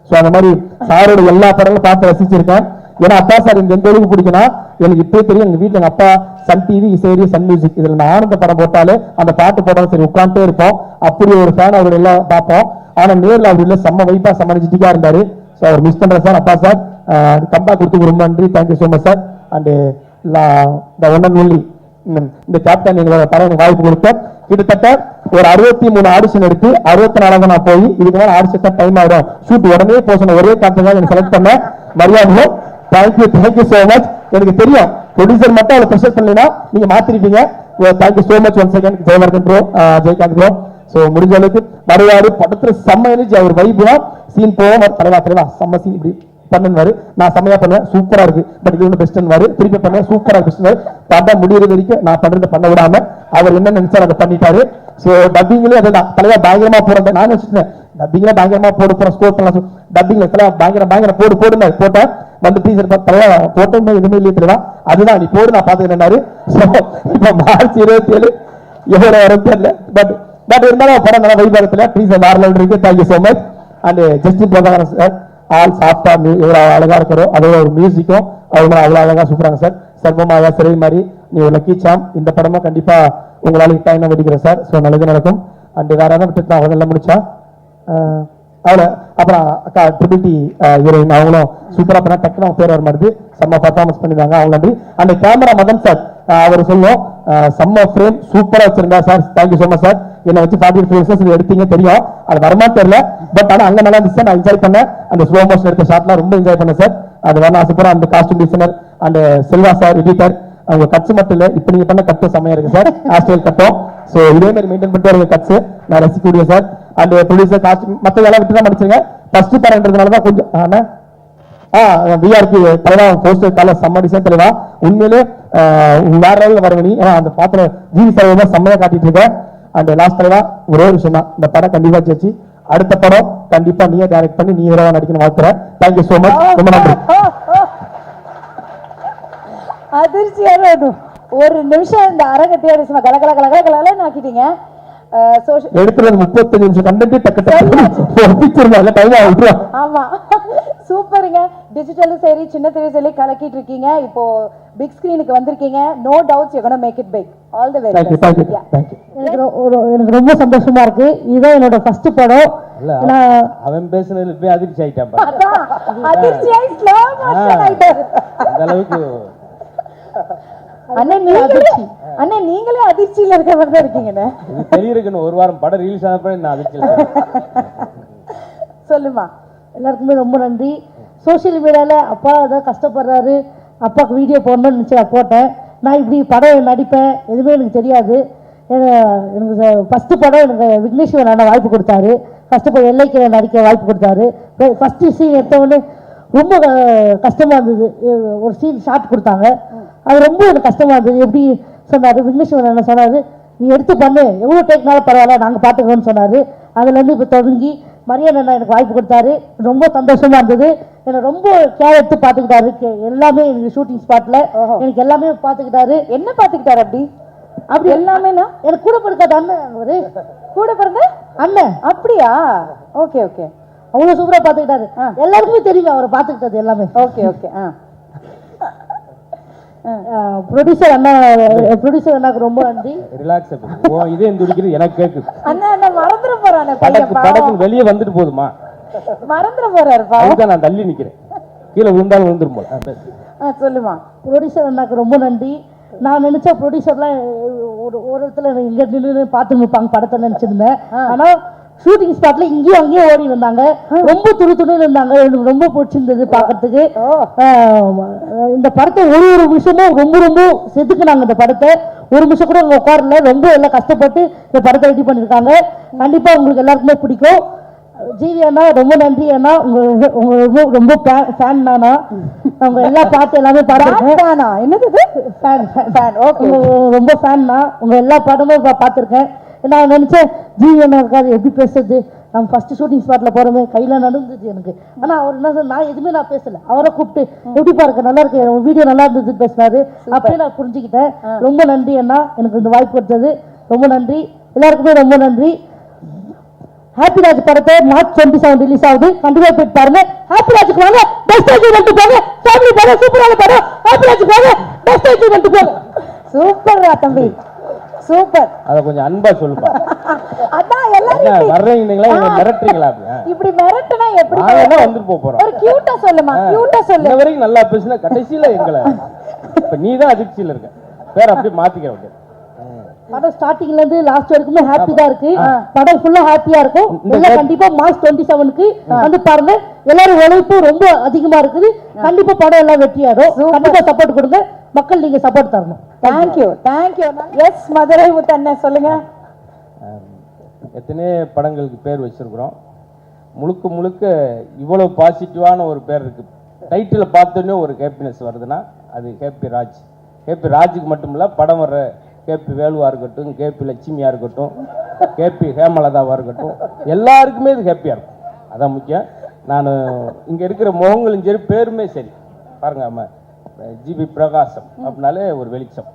S3: ஸோ அந்த மாதிரி சாரோட எல்லா படங்களும் பார்த்து ரசிச்சிருக்கேன். ஏன்னா அப்பா சார் இந்த எந்த அளவுக்கு பிடிக்கும்னா எனக்கு இப்பயே தெரியும், எங்க வீட்டுல எங்க அப்பா சன் டிவி இசைரி சன் மியூசிக் இதுல நான் ஆனந்த படம் போட்டாலே அந்த பாட்டு போட்டாலும் சரி உட்காந்துட்டே இருப்போம், அப்படி ஒரு ஃபேன் அவர் எல்லாம் பார்ப்போம். ஆனா நேரில் அவர் இல்லை செம்ம வைப்பா செம்ம எனர்ஜெட்டிக்கா இருந்தாரு. ஸோ அவர் மிஸ் பண்ற சார் அப்பா சார், கம்பா கொடுத்து ரொம்ப நன்றி, thank you so much sir. And இந்த ஒன் அண்ட் ஒன்லி இந்த கேப்டன் எங்களோட படம் வாய்ப்பு கொடுத்த கிட்டத்தட்ட ஒரு 63 ஆடிஷன் எடுத்து 64 நான் போய் இதுக்கு மேலே ஆடிஷன் டைம் ஆயிடும் ஷூட் உடனே போசன ஒரே காரணம் எனக்கு செலக்ட் பண்ண மரியாதை. Thank you so much. எனக்கு தெரியும் ப்ரொடியூசர் மட்டும் அவளை ப்ரெஷர் பண்ணலைன்னா நீங்க மாத்திருப்பீங்க. Thank you so much once again Jayavardhan bro, Jayakanth bro, so முடிஞ்ச அளவுக்கு வருவாரு படத்துல செம்ம எனர்ஜி அவர் வைப்னா சீன் போவோம் தலைவா செம்ம சீன் இப்படி பண்ணுவாரு நான் செம்மையா பண்ணுவேன் சூப்பரா இருக்கு பட் இது ஒன்று பெஸ்ட் திருப்பி பண்ணுவேன் சூப்பரா பெஸ்ட் படம் முடியறது வரைக்கும் நான் பண்றதை பண்ண விடாம அவர் என்ன நினைச்சாரு அதை பண்ணிட்டாரு. ஸோ டப்பிங்லேயே அதுதான் தலைவா பயங்கரமா போறேன் நான் வச்சுட்டேன் டப்பிங்ல பயங்கரமா போறோம் ஸ்கோர் பண்ணலாம் டப்பிங்ல தலைவா பயங்கர போடுங்க போட்டேன் வந்து டீச்சர் தலைவா போட்டோமே எதுவுமே இல்லையே தலைவா அதுதான் நீ போடு நான் பார்த்துக்கிட்டேன்னாரு. ஸோ இப்போ மார்ச் 27 எவ்வளோ வரும் தெரியல பட் இருந்தாலும் படம் நல்லா வைபாகத்துல டீச்சர் வேற லெவல் இருக்கு. Thank you so much. And Justin Prabhakaran sir ஆள் சாஃப்டா எவ்வளோ அழகா இருக்கிறோ அதோட ஒரு மியூசிக்கும் அவ்வளோ அழகா சூப்பராங்க சார். சர்வமாயா சிறை மாதிரி நீ ஒரு லக்கி சாம் இந்த படமா கண்டிப்பா உங்களால டைம் வெடிக்கிறேன் சார். ஸோ நல்லது நடக்கும். அண்ட் வேற யாராவது விட்டு நான் அதெல்லாம் முடிச்சா அவ்வளோ அப்புறம் அக்கா ட்ரிபிள் டி ஹீரோயின் அவங்களும் சூப்பராக பண்ணா டக்குனு பேர் வர மாதிரி செம்ம பர்ஃபார்மன்ஸ் பண்ணிருந்தாங்க அவங்க நன்றி. அந்த கேமரா மதன் சார் அவர் சொல்லுவோம் செம்ம ஃப்ரேம் சூப்பரா வச்சிருந்தா sir. Thank you so much sir. என்னை வச்சு 40 ஃப்ரேம்ஸ் எடுத்தீங்க தெரியும் அது வரமா தெரியல பட் ஆனால் அங்கே நல்லா இருந்துச்சு நான் என்ஜாய் பண்ணேன். அந்த ஸ்லோ மோஷன் எடுத்த ஷாட்லாம் ரொம்ப என்ஜாய் பண்ணேன் சார். அது வேணா சூப்பராக அந்த costume designer and Selva sir editor அவங்க கட்ஸ் மட்டும் இல்லை இப்போ நீங்க பண்ண கட்டும் செம்மையா இருக்கு சார். ஹேர்ஸ்டைல் கட்டும் ஸோ இதே மாதிரி மெயின்டைன் பண்ணிட்டு வருங்க கட்ஸ் நான் ரசிக்கக்கூடிய சார். அண்ட் ப்ரொடியூசர் காஸ்டியூம் மற்ற எல்லாம் விட்டு தான் முடிச்சுங்க ஃபர்ஸ்ட் படம்ன்றதுனால தான் கொஞ்சம் விஆர்பி தலைவா போஸ்டர் கலர் செம்ம டிசைன் தலைவா உண்மையிலே வேற லெவலில் வரவனி அந்த பாத்திரம் ஜிவி சார் செம்மையா காட்டிட்டு இருக்கேன். அண்ட் லாஸ்ட் தலைவா ஒரே ஒரு விஷயம் தான் இந்த படம் கண்டிப்பா ஜெயிச்சு அடுத்த படம் கண்டிப்பா நீயே டைரக்ட் பண்ணி நீ ஹீரோவா நடிக்கணும் வாழ்த்துறேன். Thank you so much. ரொம்ப நன்றி.
S4: அதிர்ச்சியான ஒரு நிமிஷம் இந்த அரங்கத்தையோட சும்மா கலகலன்னு ஆக்கிட்டீங்க.
S3: எடுத்துறது 35 நிமிஷம் கண்டென்ட் டைம் ஆகும்.
S4: ஆமா சூப்பருங்க. டிஜிட்டலும் சரி சின்ன திரையும் சரி கலக்கிட்டு இருக்கீங்க. இப்போ பிக் ஸ்கிரீனுக்கு வந்திருக்கீங்க. No doubts you gonna make it big. All the very best.
S5: எனக்கு ரொம்ப சந்தோஷமா இருக்கு. இதுதான் என்னோட ஃபர்ஸ்ட் படம்.
S6: அவன் பேசுனதுல போய் அதிர்ச்சி ஆயிட்டான்.
S4: அதிர்ச்சியாய் ஸ்லோ மோஷன் ஆயிட்டாரு
S6: அந்த அளவுக்கு.
S4: அண்ணே நீங்களே அதிர்ச்சியில இருக்க மாதிரி தான் இருக்கீங்கண்ணே.
S6: இது தெரியிருக்கணும் ஒரு வாரம் படம் ரிலீஸ் ஆனப்ப நான் அதிர்ச்சியில
S4: சொல்லுமா.
S5: எல்லாருக்குமே ரொம்ப நன்றி. சோசியல் மீடியால அப்பா ஏதாவது கஷ்டப்படுறாரு அப்பாவுக்கு வீடியோ போடணும்னு நினச்சி நான் போட்டேன். நான் இப்படி படம் நடிப்பேன் எதுவுமே எனக்கு தெரியாது. எனக்கு ஃபஸ்ட்டு படம் எனக்கு விக்னேஸ்வரன் அண்ணா வாய்ப்பு கொடுத்தாரு. ஃபஸ்ட்டு படம் எல்லைக்கு நடிக்க வாய்ப்பு கொடுத்தாரு. ஃபஸ்ட்டு சீன் எடுத்தவொடனே ரொம்ப கஷ்டமாக இருந்தது. ஒரு சீன் ஷார்ட் கொடுத்தாங்க அது ரொம்ப எனக்கு கஷ்டமாக இருந்தது. எப்படி சொன்னார் விக்னேஸ்வரன் அண்ணா சொன்னார் நீ எடுத்து பண்ணு எவ்வளோ டேக்னாலும் பரவாயில்ல நாங்கள் பார்த்துக்கோன்னு சொன்னார். அதுலேருந்து இப்போ தொடங்கி மரியாதை அண்ணா எனக்கு வாய்ப்பு கொடுத்தாரு. ரொம்ப சந்தோஷமா இருந்தது. என்னை ரொம்ப கேர் எடுத்து பார்த்துக்கிட்டாரு. எல்லாமே எனக்கு ஷூட்டிங் ஸ்பாட்ல எனக்கு எல்லாமே பார்த்துக்கிட்டாரு.
S4: என்ன பார்த்துக்கிட்டாரு? அப்படி எல்லாமேனா
S5: எனக்கு கூட பிறக்காத அண்ணன் ஒரு
S4: கூட பிறந்த
S5: அண்ணன்.
S4: அப்படியா? Okay okay.
S5: அவ்வளோ சூப்பராக பார்த்துக்கிட்டாரு. எல்லாருக்குமே தெரியும் அவரை பார்த்துக்கிட்டது எல்லாமே.
S4: Okay okay.
S5: ப்ரொடியூசர் அண்ணாக்கு ரொம்ப நன்றி.
S6: ரிலாக்ஸ் இதே துடிக்கிறது எனக்கு கேட்குது.
S4: அண்ணா மறந்துட போறானே
S6: படத்துக்கு வெளியே வந்துட்டு போதுமா
S4: மறந்துட போறாரு.
S6: நான் தள்ளி நிக்கிறேன் கீழே விழுந்தாலும் விழுந்துரும் போல.
S4: சொல்லுமா.
S5: ப்ரொடியூசர் அண்ணாக்கு ரொம்ப நன்றி. நான் நினைச்ச ப்ரொடியூசர்லாம் ஒரு இடத்துல இங்க நின்று பார்த்து நிற்பாங்க படத்தை நினைச்சிருந்தேன். ஆனா ஷூட்டிங் ஸ்பாட்ல இங்கேயும் அங்கேயும் ஓடி வந்தாங்க. ரொம்ப துணு இருந்தாங்க. எனக்கு ரொம்ப பிடிச்சிருந்தது பாக்கிறதுக்கு. இந்த படத்தை ஒரு விஷயமும் ரொம்ப செதுக்குனாங்க. இந்த படத்தை ஒரு நிமிஷம் கூட உங்க உட்காரல. ரொம்ப எல்லாம் கஷ்டப்பட்டு இந்த படத்தை ரெடி பண்ணிருக்காங்க. கண்டிப்பா உங்களுக்கு எல்லாருக்குமே பிடிக்கும். ஜிவி அண்ணா ரொம்ப நன்றி அண்ணா. உங்க ரொம்ப ஃபேன் நானா. அவங்க எல்லாம் பார்த்து எல்லாமே பார்த்துருக்கேன்.
S4: என்னது
S5: ரொம்ப ஃபேன் தான். உங்க எல்லா படமும் பார்த்துருக்கேன். நான் நினைச்சேன் ஜிவி அண்ணா இருக்காது எப்படி பேசுறது. நம்ம ஃபர்ஸ்ட் ஷூட்டிங் ஸ்பாட்ல போறோமே கையில நடந்துச்சு எனக்கு. ஆனா அவர் என்ன நான் எதுவுமே நான் பேசல. அவரை கூப்பிட்டு எப்படிப்பா இருக்கு நல்லா இருக்கு வீடியோ நல்லா இருந்தது பேசினாரு. அப்படியே நான் புரிஞ்சுக்கிட்டேன். ரொம்ப நன்றி அண்ணா எனக்கு இந்த வாய்ப்பு கொடுத்தது. ரொம்ப நன்றி. எல்லாருக்குமே ரொம்ப நன்றி. ஹாப்பி ராஜ் படத்தை மார்ச் 27 ரிலீஸ் ஆகுது. கண்டிப்பா போய் பாருங்க. ஹாப்பி ராஜுக்கு வாங்க. பெஸ்ட் வந்து போங்க. ஃபேமிலி போங்க. சூப்பரான படம். ஹாப்பி ராஜுக்கு வாங்க. பெஸ்ட் வந்து போங்க.
S4: சூப்பர்ரா தம்பி சூப்பர்.
S6: அத கொஞ்சம் அன்பா சொல்லுப்பா.
S4: அதான் எல்லாரும்
S6: வர்றீங்களா இல்ல மிரட்டுறீங்களா?
S4: இப்படி மிரட்டுனா எப்படி?
S6: நாங்க வந்து போறோம்.
S4: ஒரு கியூட்டா சொல்லுமா. கியூட்டா சொல்லு.
S6: இந்த வரைக்கும் நல்லா பேசினா கடைசியில எங்களை இப்ப நீதான் அதிர்ச்சியில இருக்க. பேர் அப்படியே மாத்திக்க வேண்டிய.
S5: படம் ஸ்டார்டிங்ல இருந்து லாஸ்ட் வரைக்குமே ஹாப்பி தான் இருக்கு. படம் ஃபுல்லா ஹாப்பியா இருக்கும். எல்லாம் கண்டிப்பா மார்ச் 27க்கு வந்து பாருங்க. எல்லாரும் உழைப்பு ரொம்ப அதிகமா இருக்குது. கண்டிப்பா படம் எல்லாம் வெற்றியாடும். கண்டிப்பா சப்போர்ட் கொடுங்க மக்கள். நீங்க சப்போர்ட் தரணும்.
S4: தேங்க்யூ. எஸ் மதுரை முத்தண்ணே சொல்லுங்க.
S6: எத்தனையோ படங்களுக்கு பேர் வச்சுருக்குறோம். முழுக்க முழுக்க இவ்வளோ பாசிட்டிவான ஒரு பேர் இருக்குது. டைட்டில் பார்த்தோன்னே ஒரு ஹேப்பினஸ் வருதுன்னா அது கேபி ராஜ். கேபி ராஜுக்கு மட்டும் இல்லை, படம் வர்ற கேபி வேலுவாக இருக்கட்டும், கேபி லட்சுமியாக இருக்கட்டும், கேபி ஹேமலதாவாக இருக்கட்டும், எல்லாருக்குமே இது ஹேப்பியாக இருக்கும். அதான் முக்கியம். நான் இங்கே இருக்கிற முகங்களும் சரி, பேருமே சரி, பாருங்க ஆமாம், ஜிபி பிரகாசம் அப்படின்னாலே ஒரு வெளிச்சம்.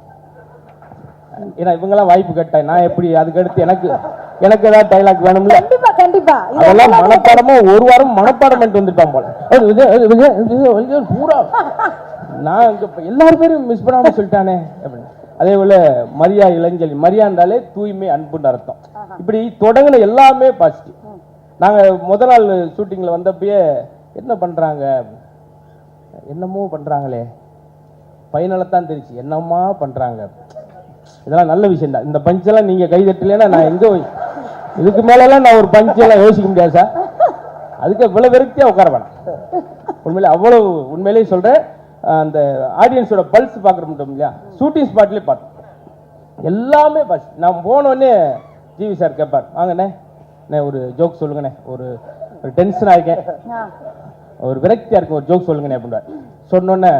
S6: ஏன்னா இவங்கெல்லாம் வாய்ப்பு கேட்டேன், நான் எப்படி அதுக்கடுத்து எனக்கு ஏதாவது டைலாக் வேணும்ல,
S4: கண்டிப்பா கண்டிப்பா
S6: அதெல்லாம் மனப்பாடமா ஒரு வாரம் மனப்பாடம் பண்ணிட்டு வந்துட்டான் போல. பூரா நான் எல்லாரும் பேரும் மிஸ் பண்ணாம சொல்லிட்டானே அப்படின்னு. அதே போல மரியா இளஞ்சலி, மரியாண்டாலே தூய்மை அன்புன்னு அர்த்தம். இப்படி தொடங்கின எல்லாமே பாசிட்டிவ். நாங்க முதல் நாள் ஷூட்டிங்ல வந்தப்பயே என்ன பண்றாங்க, என்னமோ பண்றாங்களே, ஃபைனலத்தான் தெரிச்சு என்னமா பண்றாங்க. இதெல்லாம் நல்ல விஷயம் தான். இந்த பஞ்செல்லாம் நீங்க கைதட்டலைன்னா நான் எங்க இதுக்கு மேலெல்லாம் நான் ஒரு பஞ்செல்லாம் யோசிக்க முடியாது சார். அதுக்கு இவ்வளவு விரக்தியா உட்கார வேணாம். உண்மையிலே அவ்வளவு உண்மையிலேயே சொல்றேன். அந்த ஆடியன்ஸோட பல்ஸ் பார்க்குற மட்டும் இல்லையா, ஷூட்டிங் ஸ்பாட்லேயே பார்த்தோம் எல்லாமே பஸ். நான் போனோடனே ஜிவி சார் கேட்பார், வாங்கண்ணே ஒரு ஜோக் சொல்லுங்கண்ணே, ஒரு டென்ஷன் ஆகிருக்கேன், ஒரு விரக்தியாக இருக்கும், ஒரு ஜோக் சொல்லுங்கண்ணே அப்படின்வார். சொன்னோன்னே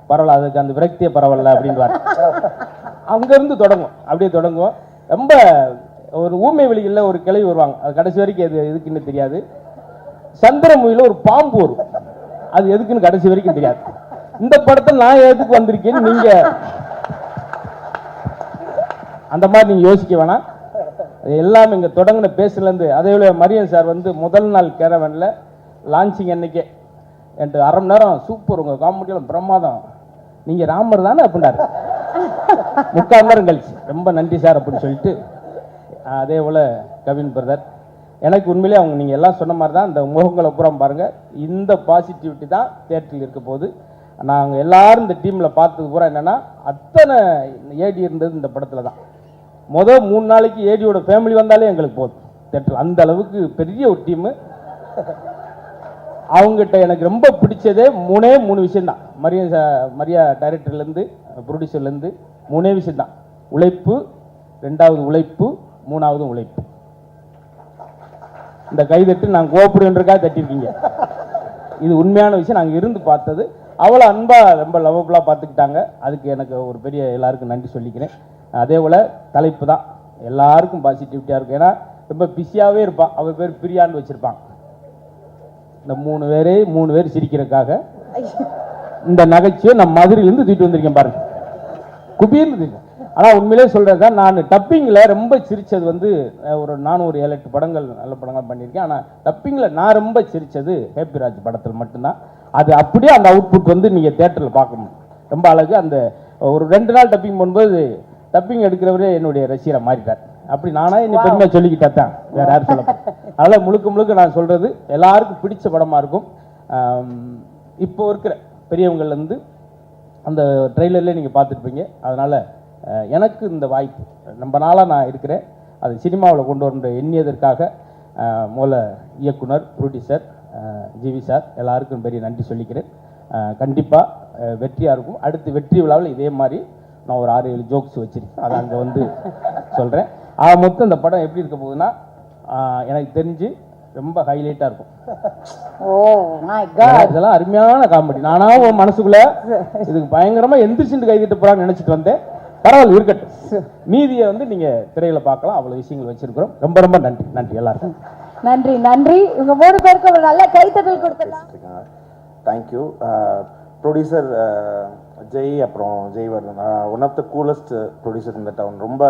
S6: பரவாயில்ல, அதுக்கு அந்த விரக்தியே பரவாயில்ல அப்படின்வார். அங்கேருந்து தொடங்கும், அப்படியே தொடங்குவோம். ரொம்ப ஒரு ஊமை வெளியில் ஒரு கிளவி வருவாங்க, அது கடைசி வரைக்கும் எது எதுக்குன்னு தெரியாது. சந்திரமுகியில் ஒரு பாம்பு வரும், அது எதுக்குன்னு கடைசி வரைக்கும் தெரியாது. இந்த படத்தில் நான் எதுக்கு வந்திருக்கேன்னு நீங்க அந்த மாதிரி நீங்க யோசிக்க வேணாம். எல்லாமே இங்க தொடங்கின பேசுலேருந்து. அதே போல மரியன் சார் வந்து முதல் நாள் கேரவன்ல லான்ச்சிங் அன்னைக்கே என்கிட்ட அரை மணி நேரம் சூப்பர், உங்க காமெடியெல்லாம் பிரமாதம், நீங்க ராமர் தானே அப்படின்னாரு. 3/4 மணி நேரம் கழிச்சு ரொம்ப நன்றி சார் அப்படின்னு சொல்லிட்டு. அதே போல கவின் பிரதர், எனக்கு உண்மையிலே அவங்க நீங்கள் எல்லாம் சொன்ன மாதிரி தான், இந்த முகங்களை புறம் பாருங்கள், இந்த பாசிட்டிவிட்டி தான் தேட்டரில் இருக்க போது. நாங்கள் எல்லாரும் இந்த டீமில் பார்த்தது பூரா என்னென்னா, அத்தனை ஏடி இருந்தது இந்த படத்தில் தான். மொதல் 3 நாளைக்கு ஏடியோட ஃபேமிலி வந்தாலே எங்களுக்கு போதும் தேட்டரில், அந்த அளவுக்கு பெரிய ஒரு டீமு. அவங்ககிட்ட எனக்கு ரொம்ப பிடிச்சதே 3 விஷயம்தான். மரியா டைரக்டர்லேருந்து ப்ரொடியூசர்லேருந்து 3 விஷயம்தான். உழைப்பு, 2வது உழைப்பு, 3வது உழைப்பு. இந்த கைதட்டு நாங்கள் கோபுரன்றக்காக தட்டியிருக்கீங்க, இது உண்மையான விஷயம். நாங்கள் இருந்து பார்த்தது. அவ்வளோ அன்பாக ரொம்ப லவபுளாக பார்த்துக்கிட்டாங்க. அதுக்கு எனக்கு ஒரு பெரிய எல்லாருக்கும் நன்றி சொல்லிக்கிறேன். அதே போல் தலைப்பு தான் எல்லாருக்கும் பாசிட்டிவிட்டியாக இருக்கும். ஏன்னா ரொம்ப பிஸியாகவே இருப்பான், அவள் பேர் பிரியான்னு வச்சுருப்பாங்க. இந்த 3 பேர் சிரிக்கிறதுக்காக இந்த நகைச்சுவை நான் மதுரையிலேருந்து தூக்கிட்டு வந்திருக்கேன் பாருங்க, குபீர்னு. ஆனால் உண்மையிலே சொல்கிறது தான், நான் டப்பிங்கில் ரொம்ப சிரித்தது வந்து நானும் ஒரு 7-8 படங்கள் நல்ல படங்கள் பண்ணியிருக்கேன். ஆனால் டப்பிங்கில் நான் ரொம்ப சிரித்தது ஹேப்பிராஜ் படத்தில் மட்டும்தான். அது அப்படியே அந்த அவுட்புட் வந்து நீங்கள் தேட்டரில் பார்க்கணும், ரொம்ப அழகு. அந்த ஒரு 2 நாள் டப்பிங் பண்ணும்போது டப்பிங் எடுக்கிறவரே என்னுடைய ரசிகரை மாறிட்டார். அப்படி நானா என்னை பெருமையாக சொல்லிக்கிட்டா தான், வேற யாரும் சொல்ல. அதனால் முழுக்க நான் சொல்கிறது எல்லாருக்கும் பிடிச்ச படமாக இருக்கும். இப்போ இருக்கிற பெரியவங்கள்லேருந்து அந்த ட்ரெய்லர்லேயே நீங்கள் பார்த்துருப்பீங்க. அதனால் எனக்கு இந்த வாய்ப்பு ரொம்ப நாளாக நான் இருக்கிறேன், அது சினிமாவில் கொண்டு வர எண்ணியதற்காக மூல இயக்குனர், ப்ரொடியூசர் ஜிவி சார் எல்லாருக்கும் பெரிய நன்றி சொல்லிக்கிறேன். கண்டிப்பாக வெற்றியாக இருக்கும். அடுத்து வெற்றி விழாவில் இதே மாதிரி நான் ஒரு 6-7 ஜோக்ஸ் வச்சுருக்கேன், அதை அங்கே வந்து சொல்கிறேன். மொத்தம் இந்த படம் எப்படி இருக்க போகுதுன்னா, எனக்கு தெரிஞ்சு ரொம்ப ஹைலைட்டாக இருக்கும். இதெல்லாம் அருமையான காமெடி. நானா உன் மனசுக்குள்ள இதுக்கு பயங்கரமாக எந்திரிச்சுட்டு கைதிட்டு போகிறான்னு நினச்சிட்டு வந்தேன். பரவாயில்ல, இருக்கட்டும். மீதியை வந்து நீங்கள் திரையில் பார்க்கலாம். அவ்வளோ விஷயங்கள் வச்சிருக்கிறோம். ரொம்ப நன்றி எல்லாருக்கும்.
S4: நன்றி. இவங்க 3 பேருக்கு ஒரு நல்ல கைத்தட்டல் கொடுத்துடலாம்.
S7: தேங்க்யூ. ப்ரொடியூசர் ஜெய், அப்புறம் Jaivardhan, one of the coolest producer இந்த டவுன். ரொம்ப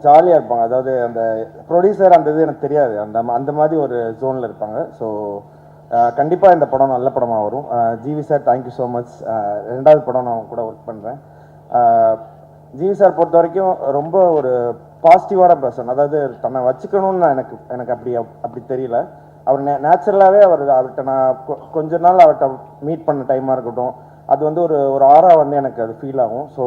S7: ஜாலியாக இருப்பாங்க. அதாவது அந்த ப்ரொடியூசர் அந்த இது எனக்கு தெரியாது, அந்த மாதிரி ஒரு ஜோனில் இருப்பாங்க. ஸோ கண்டிப்பாக இந்த படம் நல்ல படமாக வரும். GV sir thank you so much. 2வது படம் நான் கூட ஒர்க் பண்ணுறேன். ஜிவி சார் பொறுத்த வரைக்கும் ரொம்ப ஒரு பாசிட்டிவான பர்சன். அதாவது தன்னை வச்சுக்கணும்னு எனக்கு அப்படி தெரியல. அவர் நேச்சுரலாகவே அவர்கிட்ட நான் கொஞ்ச நாள் அவர்கிட்ட மீட் பண்ண டைமாக இருக்கட்டும், அது வந்து ஒரு ஆரா வந்து எனக்கு அது ஃபீல் ஆகும். ஸோ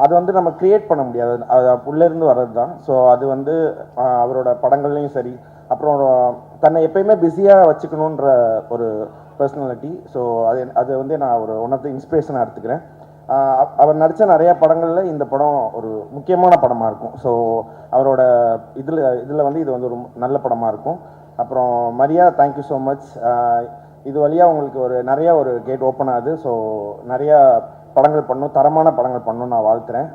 S7: அது வந்து நம்ம கிரியேட் பண்ண முடியாது, அது உள்ளேருந்து வர்றது தான். ஸோ அது வந்து அவரோட படங்கள்லையும் சரி, அப்புறம் தன்னை எப்பயுமே பிஸியாக வச்சுக்கணுன்ற ஒரு பர்சனாலிட்டி. ஸோ அது வந்து நான் ஒரு ஒன் ஆஃப் த இன்ஸ்பிரேஷனாக எடுத்துக்கிறேன். அவர் நடித்த நிறைய படங்களில் இந்த படம் ஒரு முக்கியமான படமாக இருக்கும். ஸோ அவரோட இதில் வந்து இது வந்து ஒரு நல்ல படமாக இருக்கும். அப்புறம் மரியா, தேங்க்யூ ஸோ மச். இது வழியாக உங்களுக்கு நிறைய ஒரு கேட் ஓப்பன் ஆகுது. ஸோ நிறையா படங்கள் பண்ணணும், தரமான படங்கள் பண்ணணும்னு நான் வாழ்த்துறேன்.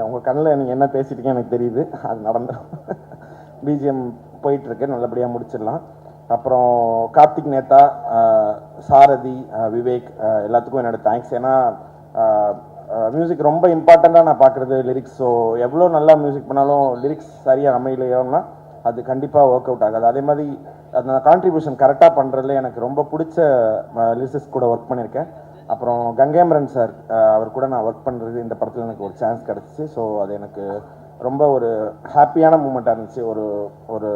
S7: உங்கள் கண்ணில் நீங்கள் என்ன பேசிட்டீங்க எனக்கு தெரியுது, அது நடந்துடும். பிஜிஎம் போயிட்டுருக்கு, நல்லபடியாக முடிச்சிடலாம். அப்புறம் கார்த்திக் நேதா, சாரதி, விவேக் எல்லாத்துக்கும் என்னோடய தேங்க்ஸ். ஏன்னா மியூசிக் ரொம்ப இம்பார்ட்டண்ட்டாக நான் பார்க்குறது லிரிக்ஸ். ஸோ எவ்வளோ நல்லா மியூசிக் பண்ணாலும் லிரிக்ஸ் சரியாக அமையலையோன்னா அது கண்டிப்பாக ஒர்க் அவுட் ஆகாது. அதே மாதிரி அந்த கான்ட்ரிபியூஷன் கரெக்டாக பண்ணுறதுல எனக்கு ரொம்ப பிடிச்ச லிரிக்ஸ் கூட ஒர்க் பண்ணியிருக்கேன். அப்புறம் கங்கேமரன் சார், அவர் கூட நான் ஒர்க் பண்ணுறது இந்த படத்தில் எனக்கு ஒரு சான்ஸ் கிடச்சிச்சு. ஸோ அது எனக்கு ரொம்ப ஒரு ஹாப்பியான மூமெண்ட்டாக இருந்துச்சு. ஒரு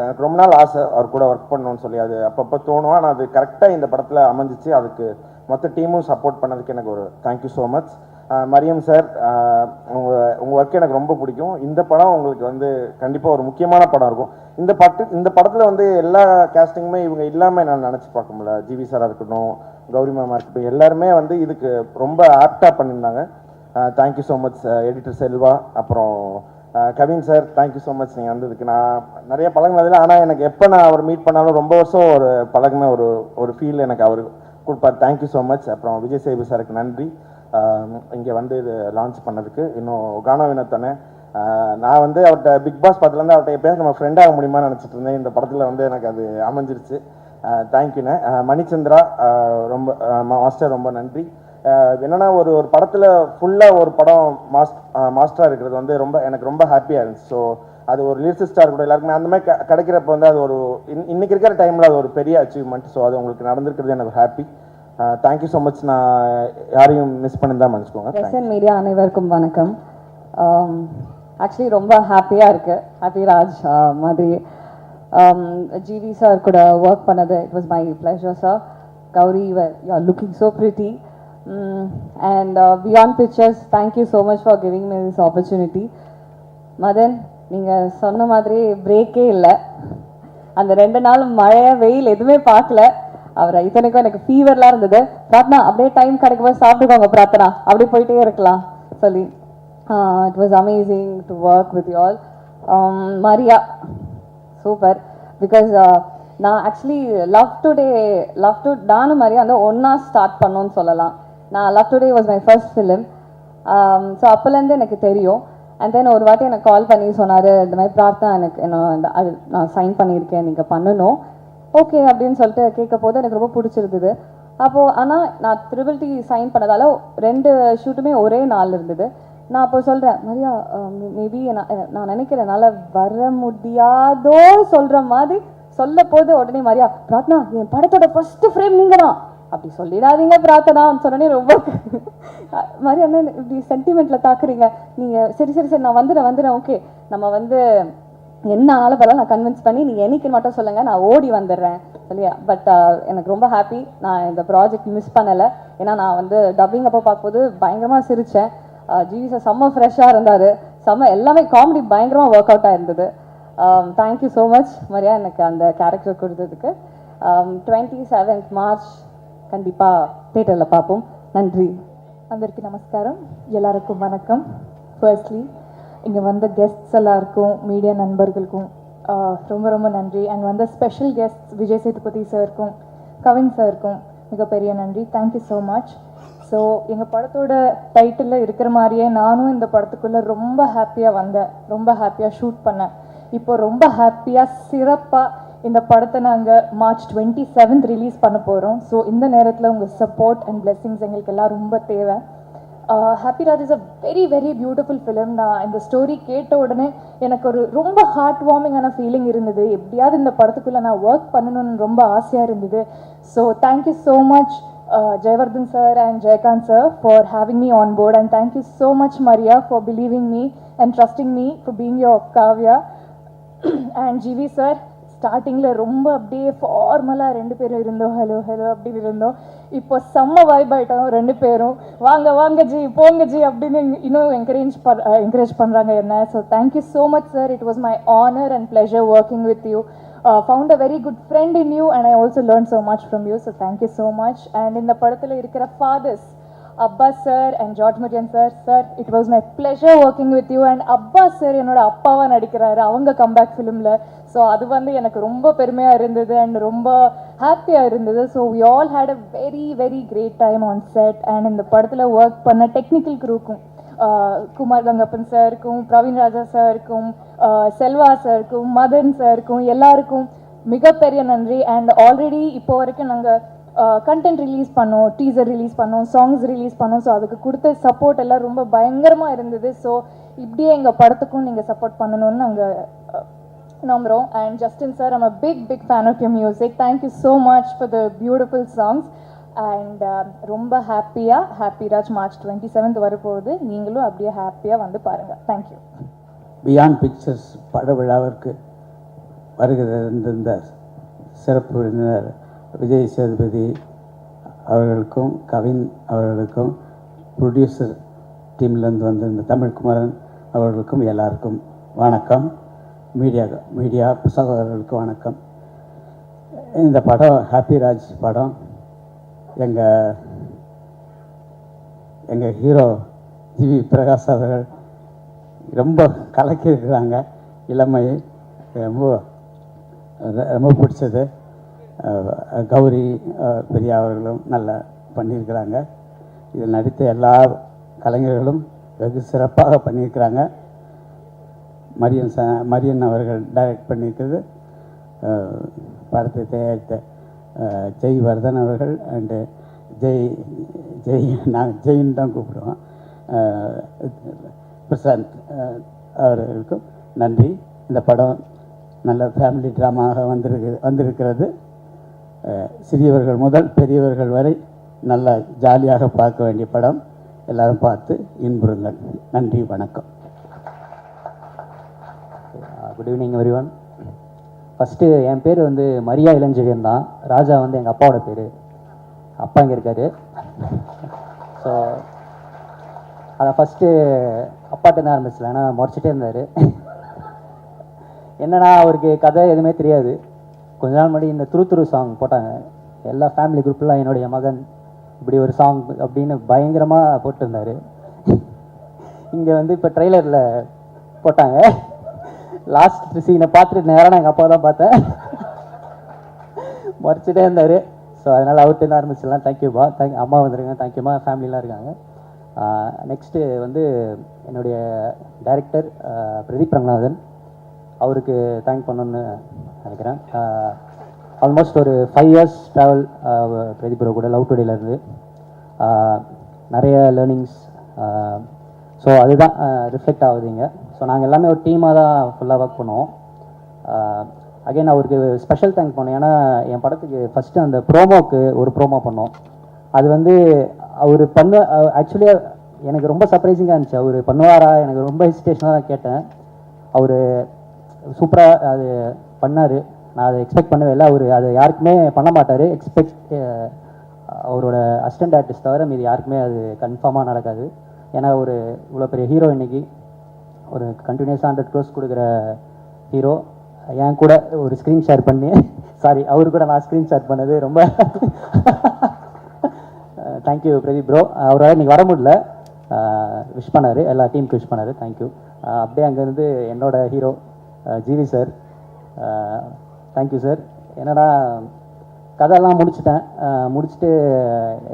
S7: எனக்கு ரொம்ப நாள் ஆசை அவர் கூட ஒர்க் பண்ணணும்னு சொல்லி, அது அப்பப்போ தோணும். ஆனால் அது கரெக்டாக இந்த படத்தில் அமைஞ்சிச்சு. அதுக்கு மொத்த டீமும் சப்போர்ட் பண்ணதுக்கு எனக்கு ஒரு thank you so much. Mariam sir, உங்கள் ஒர்க் எனக்கு ரொம்ப பிடிக்கும். இந்த படம் உங்களுக்கு வந்து கண்டிப்பாக ஒரு முக்கியமான படம் இருக்கும். இந்த படத்தில் வந்து எல்லா கேஸ்டிங்குமே இவங்க இல்லாமல் நான் நினச்சி பார்க்க முடியல. ஜிவி சாராக இருக்கட்டும், கௌரி மேமாக இருக்கட்டும், எல்லாருமே வந்து இதுக்கு ரொம்ப ஆப்டாக பண்ணியிருந்தாங்க. Thank you so much editor Selva. அப்புறம் Kavin sir, thank you so much நீங்கள் வந்ததுக்கு. நான் நிறைய பழகினதில்லை, ஆனால் எனக்கு எப்போ நான் அவர் மீட் பண்ணாலும் ரொம்ப வருஷம் ஒரு பழகின ஒரு ஃபீல் எனக்கு அவர் கொடுப்பார். Thank you so much. அப்புறம் விஜய் சேபு சாருக்கு நன்றி, இங்கே வந்து இது லான்ச் பண்ணதுக்கு. இன்னும் கானா வினோத்தனே, நான் வந்து அவர்கிட்ட பிக் பாஸ் படத்துலேருந்து அவர்கிட்ட எப்போயாவது நம்ம ஃப்ரெண்டாக முடியுமான்னு நினச்சிட்டு இருந்தேன். இந்த படத்தில் வந்து எனக்கு அது அமைஞ்சிருச்சு. தேங்க்யூண்ணே. மணிச்சந்திரா, ரொம்ப மாஸ்டர், ரொம்ப நன்றி. என்னென்னா ஒரு படத்தில் ஃபுல்லாக ஒரு படம் மாஸ்டராக இருக்கிறது வந்து எனக்கு ரொம்ப ஹாப்பியாக இருந்துச்சு. ஸோ அது ஒரு லிரிசிஸ்டாக இருக்கட்டும், எல்லாருக்குமே அந்த மாதிரி கிடைக்கிறப்ப வந்து அது இன்னைக்கு இருக்கிற டைமில் அது ஒரு பெரிய அச்சீவ்மெண்ட். ஸோ அது உங்களுக்கு நடந்திருக்கிறது எனக்கு ஹாப்பி. Thank you so much. நான் யாரையும் மிஸ் பண்ணி தான் மன்னிச்சுக்கோங்க.
S4: பிரசன்ட் மீடியா அனைவருக்கும் வணக்கம். ஆக்சுவலி ரொம்ப ஹாப்பியாக இருக்குது. ஹாப்பி ராஜ் மாதிரி ஜிவி சார் கூட ஒர்க் பண்ணது, it was my pleasure sir. Gowri, you are looking so pretty. And beyond pictures, thank you so much for giving me this opportunity. Madhan, நீங்கள் சொன்ன மாதிரி பிரேக்கே இல்லை. அந்த 2 நாள் மழை வெயில் எதுவுமே பார்க்கல. அவர் இத்தனைக்கும் எனக்கு ஃபீவர்லாம் இருந்தது. பிரார்த்தனா, அப்படியே டைம் கிடைக்கும்போது சாப்பிட்டுக்கோங்க பிரார்த்தனா, அப்படியே போயிட்டே இருக்கலாம் சொல்லி. It was amazing to work with you all. Maria, super. Because நான் ஆக்சுவலி நானும் மரியா வந்து ஒன்றா ஸ்டார்ட் பண்ணோன்னு சொல்லலாம். நான் love today was my first film. So அப்போலேருந்து எனக்கு தெரியும். அண்ட் தென் ஒரு வாட்டி எனக்கு கால் பண்ணி சொன்னார், இந்த மாதிரி பிரார்த்தனா எனக்கு நான் சைன் பண்ணியிருக்கேன், நீங்கள் பண்ணணும். ஓகே அப்படின்னு சொல்லிட்டு கேட்க போது எனக்கு ரொம்ப பிடிச்சிருந்தது. அப்போது ஆனால் நான் ட்ரிபிள் டி சைன் பண்ணதால 2 ஷூட்டுமே ஒரே நாள் இருந்தது. நான் அப்போ சொல்கிறேன், மரியா மேபி நான் நினைக்கிறேன் என்னால் வர முடியாதோ சொல்கிற மாதிரி சொல்ல போது உடனே மரியா, பிரார்த்தனா என் படத்தோட ஃபர்ஸ்ட் ஃப்ரேம் நீங்கள் தான், அப்படி சொல்லிடாதீங்க பிரார்த்தனான்னு சொன்னோடனே ரொம்ப மரியா என்ன இப்படி சென்டிமெண்ட்டில் தாக்குறீங்க நீங்கள், சரி சரி சரி நான் வந்துடுறேன் ஓகே நம்ம வந்து என்ன ஆளப்பெல்லாம் நான் கன்வின்ஸ் பண்ணி நீங்கள் என்னைக்கு மட்டும் சொல்லுங்கள் நான் ஓடி வந்துடுறேன் இல்லையா. பட் எனக்கு ரொம்ப ஹாப்பி, நான் இந்த ப்ராஜெக்ட் மிஸ் பண்ணலை. ஏன்னா நான் வந்து டப்பிங் அப்போ பார்க்கும்போது பயங்கரமாக சிரித்தேன். ஜிவி சார் செம்ம ஃப்ரெஷ்ஷாக இருந்தார், எல்லாமே காமெடி பயங்கரமாக ஒர்க் அவுட்டாக இருந்தது. தேங்க்யூ ஸோ மச் மரியா எனக்கு அந்த கேரக்டர் கொடுத்ததுக்கு. 27th மார்ச் கண்டிப்பாக தேட்டரில் பார்ப்போம். நன்றி.
S8: అందరికీ నమస్కారం, எல்லாருக்கும் வணக்கம். ஃபர்ஸ்ட்லி இங்கே வந்த கெஸ்ட்ஸ் எல்லாருக்கும், மீடியா நண்பர்களுக்கும் ரொம்ப ரொம்ப நன்றி. அண்ட் வந்த ஸ்பெஷல் கெஸ்ட்ஸ் விஜய் சேதுபதி சாருக்கும் கவின் சாருக்கும் மிகப்பெரிய நன்றி. Thank you so much. ஸோ எங்கள் படத்தோட டைட்டிலில் இருக்கிற மாதிரியே நானும் இந்த படத்துக்குள்ளே ரொம்ப ஹாப்பியாக வந்தேன், ரொம்ப ஹாப்பியாக ஷூட் பண்ணேன். இப்போ ரொம்ப ஹாப்பியாக சிறப்பாக இந்த படத்தை நாங்கள் March 27th ரிலீஸ் பண்ண போகிறோம். ஸோ இந்த நேரத்தில் உங்கள் சப்போர்ட் அண்ட் பிளெஸிங்ஸ் எங்களுக்கு எல்லாம் ரொம்ப தேவை. Happy Raj is a very very beautiful film. நான் இந்த ஸ்டோரி கேட்ட உடனே எனக்கு ஒரு ரொம்ப ஹார்ட் வார்மிங்கான ஃபீலிங் இருந்தது. எப்படியாவது இந்த படத்துக்குள்ளே நான் ஒர்க் பண்ணணும்னு ரொம்ப ஆசையாக இருந்தது. So thank you so much Jayavardhan sir and Jayakant sir for having me on board, and thank you so much Maria for believing me and trusting me for being your Kavya. And GV sir, ஸ்டார்டிங்கில் ரொம்ப அப்படியே ஃபார்மலாக 2 பேரும் இருந்தோம், hello hello அப்படின்னு இருந்தோம். இப்போ செம்ம vibe ஆகிட்டோம் 2 பேரும். வாங்க வாங்க ஜி போங்க ஜி அப்படின்னு இன்னும் என்கரேஜ் பண்ணுறாங்க என்ன. So thank you so much sir, it was my honour and pleasure working with you. Found a very good friend in you and I also learned so much from you, so thank you so much. And in the படத்தில் இருக்கிற fathers, Abbas sir and George Marian sir. Sir, it was my pleasure working with you. And Abbas sir என்னோட அப்பாவா நடிக்கிறாரு அவங்க comeback ஃபிலிமில். So அது வந்து எனக்கு ரொம்ப பெருமையாக இருந்தது அண்ட் ரொம்ப ஹாப்பியாக இருந்தது. So we all had a very very great time on set. And இந்த படத்தில் ஒர்க் பண்ண டெக்னிக்கல் குரூக்கும் குமார் கங்கப்பன் சாருக்கும், பிரவீன் ராஜா சாருக்கும், செல்வா சாருக்கும், மதன் சாருக்கும் எல்லாருக்கும் மிகப்பெரிய நன்றி. அண்ட் ஆல்ரெடி இப்போ வரைக்கும் நாங்கள் கண்டென்ட் ரிலீஸ் பண்ணோம், டீசர் ரிலீஸ் பண்ணோம், சாங்ஸ் ரிலீஸ் பண்ணோம். ஸோ அதுக்கு கொடுத்த சப்போர்ட் எல்லாம் ரொம்ப பயங்கரமாக இருந்தது. ஸோ இப்படியே எங்கள் படத்துக்கும் நீங்கள் சப்போர்ட் பண்ணணும்னு நாங்கள் நம்புகிறோம். And Justin sir, I'm a big fan of your music. Thank you so much for the beautiful songs. And ரொம்ப ஹாப்பி ராஜ் மார்ச் 27 வரப்போகுது. நீங்களும் அப்படியே ஹாப்பியாக வந்து பாருங்கள். தேங்க்யூ.
S9: பியாண்ட் பிக்சர்ஸ் பட விழாவிற்கு வருகிற இந்த சிறப்பு விருந்தினர் விஜய் சேதுபதி அவர்களுக்கும், கவின் அவர்களுக்கும், ப்ரொடியூசர் டீம்லேருந்து வந்த இந்த தமிழ்குமரன் அவர்களுக்கும் எல்லாருக்கும் வணக்கம். மீடியா சகோதரர்களுக்கு வணக்கம். இந்த படம் ஹாப்பி ராஜ் படம். எங்கள் ஹீரோ ஜிவி பிரகாஷ் அவர்கள் ரொம்ப கலக்கியிருக்கிறாங்க. இளமை ரொம்ப பிடிச்சது. கௌரி பெரியா அவர்களும் நல்லா பண்ணியிருக்கிறாங்க. இதில் நடித்த எல்லா கலைஞர்களும் வெகு சிறப்பாக பண்ணியிருக்கிறாங்க. மரியன் அவர்கள் டைரக்ட் பண்ணியிருக்கிறது. படத்தை தயாரித்த ஜெய் வர்தன் அவர்கள் அண்டு நாங்கள் ஜெயின்னு தான் கூப்பிடுவோம், பிரசாந்த் அவர்களுக்கும் நன்றி. இந்த படம் நல்ல ஃபேமிலி ட்ராமாக வந்திருக்கிறது. சிறியவர்கள் முதல் பெரியவர்கள் வரை நல்லா ஜாலியாக பார்க்க வேண்டிய படம். எல்லாரும் பார்த்து இன்புறுங்கள். நன்றி, வணக்கம்.
S10: Good evening everyone. ஃபஸ்ட்டு என் பேர் வந்து மரியா இளஞ்செழியன் தான். ராஜா வந்து எங்கள் அப்பாவோட பேர். அப்பா இங்கே இருக்கார். ஸோ அதை ஃபஸ்ட்டு அப்பாட்ட தான் ஆரம்பிச்சல, ஏன்னா முறைச்சிட்டே இருந்தார். என்னன்னா அவருக்கு கதை எதுவுமே தெரியாது. கொஞ்ச நாள் முன்னாடி இந்த துரு சாங் போட்டாங்க. எல்லா ஃபேமிலி குரூப்லாம் என்னுடைய மகன் இப்படி ஒரு சாங் அப்படின்னு பயங்கரமாக போட்டிருந்தார். இங்கே வந்து இப்போ ட்ரெய்லரில் போட்டாங்க. லாஸ்ட் சீனை பார்த்துட்டு நேராக நான் எங்கள் அப்பா தான் பார்த்தேன். முறைச்சிட்டே இருந்தார். ஸோ அதனால் அவர்கிட்ட தான் ஆரம்பிச்சிடலாம். தேங்க்யூப்பா. அம்மா வந்துருங்க. தேங்க்யூம்மா. ஃபேமிலிலாம் இருக்காங்க. நெக்ஸ்ட்டு வந்து என்னுடைய டைரக்டர் பிரதீப் ரங்கநாதன், அவருக்கு தேங்க் பண்ணணுன்னு நினைக்கிறேன். ஆல்மோஸ்ட் ஒரு 5 years ட்ராவல் பிரதீப் ப்ரோ கூட லவ் டுடேலேருந்து நிறைய லேர்னிங்ஸ். ஸோ அதுதான் ரிஃப்ளெக்ட் ஆகுதுங்க. ஸோ நாங்கள் எல்லாமே ஒரு டீமாக தான் ஃபுல்லாக ஒர்க் பண்ணுவோம். அகைன் அவருக்கு ஸ்பெஷல் தேங்க் பண்ணோம். ஏன்னா என் படத்துக்கு ஃபஸ்ட்டு அந்த ப்ரோமோக்கு ஒரு ப்ரோமோ பண்ணோம். அது வந்து அவர் ஆக்சுவலியாக எனக்கு ரொம்ப சர்ப்ரைசிங்காக இருந்துச்சு. அவர் பண்ணுவாரா, எனக்கு ரொம்ப ஹெசிடேஷனாக தான் கேட்டேன். அவர் சூப்பராக அது பண்ணார். நான் அதை எக்ஸ்பெக்ட் பண்ணவே இல்லை. அவர் அதை யாருக்குமே பண்ண மாட்டார். அவரோட அசிஸ்டன்ட் ஆர்டிஸ்ட் தவிர மீது யாருக்குமே அது கன்ஃபார்மாக நடக்காது. ஏன்னா ஒரு இவ்வளோ பெரிய ஹீரோ இன்றைக்கி ஒரு கண்டினியூஸாக 100 crores கொடுக்குற ஹீரோ என் கூட ஒரு ஸ்க்ரீன் ஷேர் பண்ணி, சாரி அவர் கூட நான் ஸ்க்ரீன் ஷேர் பண்ணது ரொம்ப தேங்க்யூ பிரதீப் ப்ரோ. அவரால் இன்றைக்கி வர முடியல, விஷ் பண்ணார், எல்லா டீமுக்கு விஷ் பண்ணார். தேங்க்யூ. அப்படியே அங்கேருந்து என்னோட hero GV sir, thank you sir. என்னடா கதையெல்லாம் முடிச்சுட்டு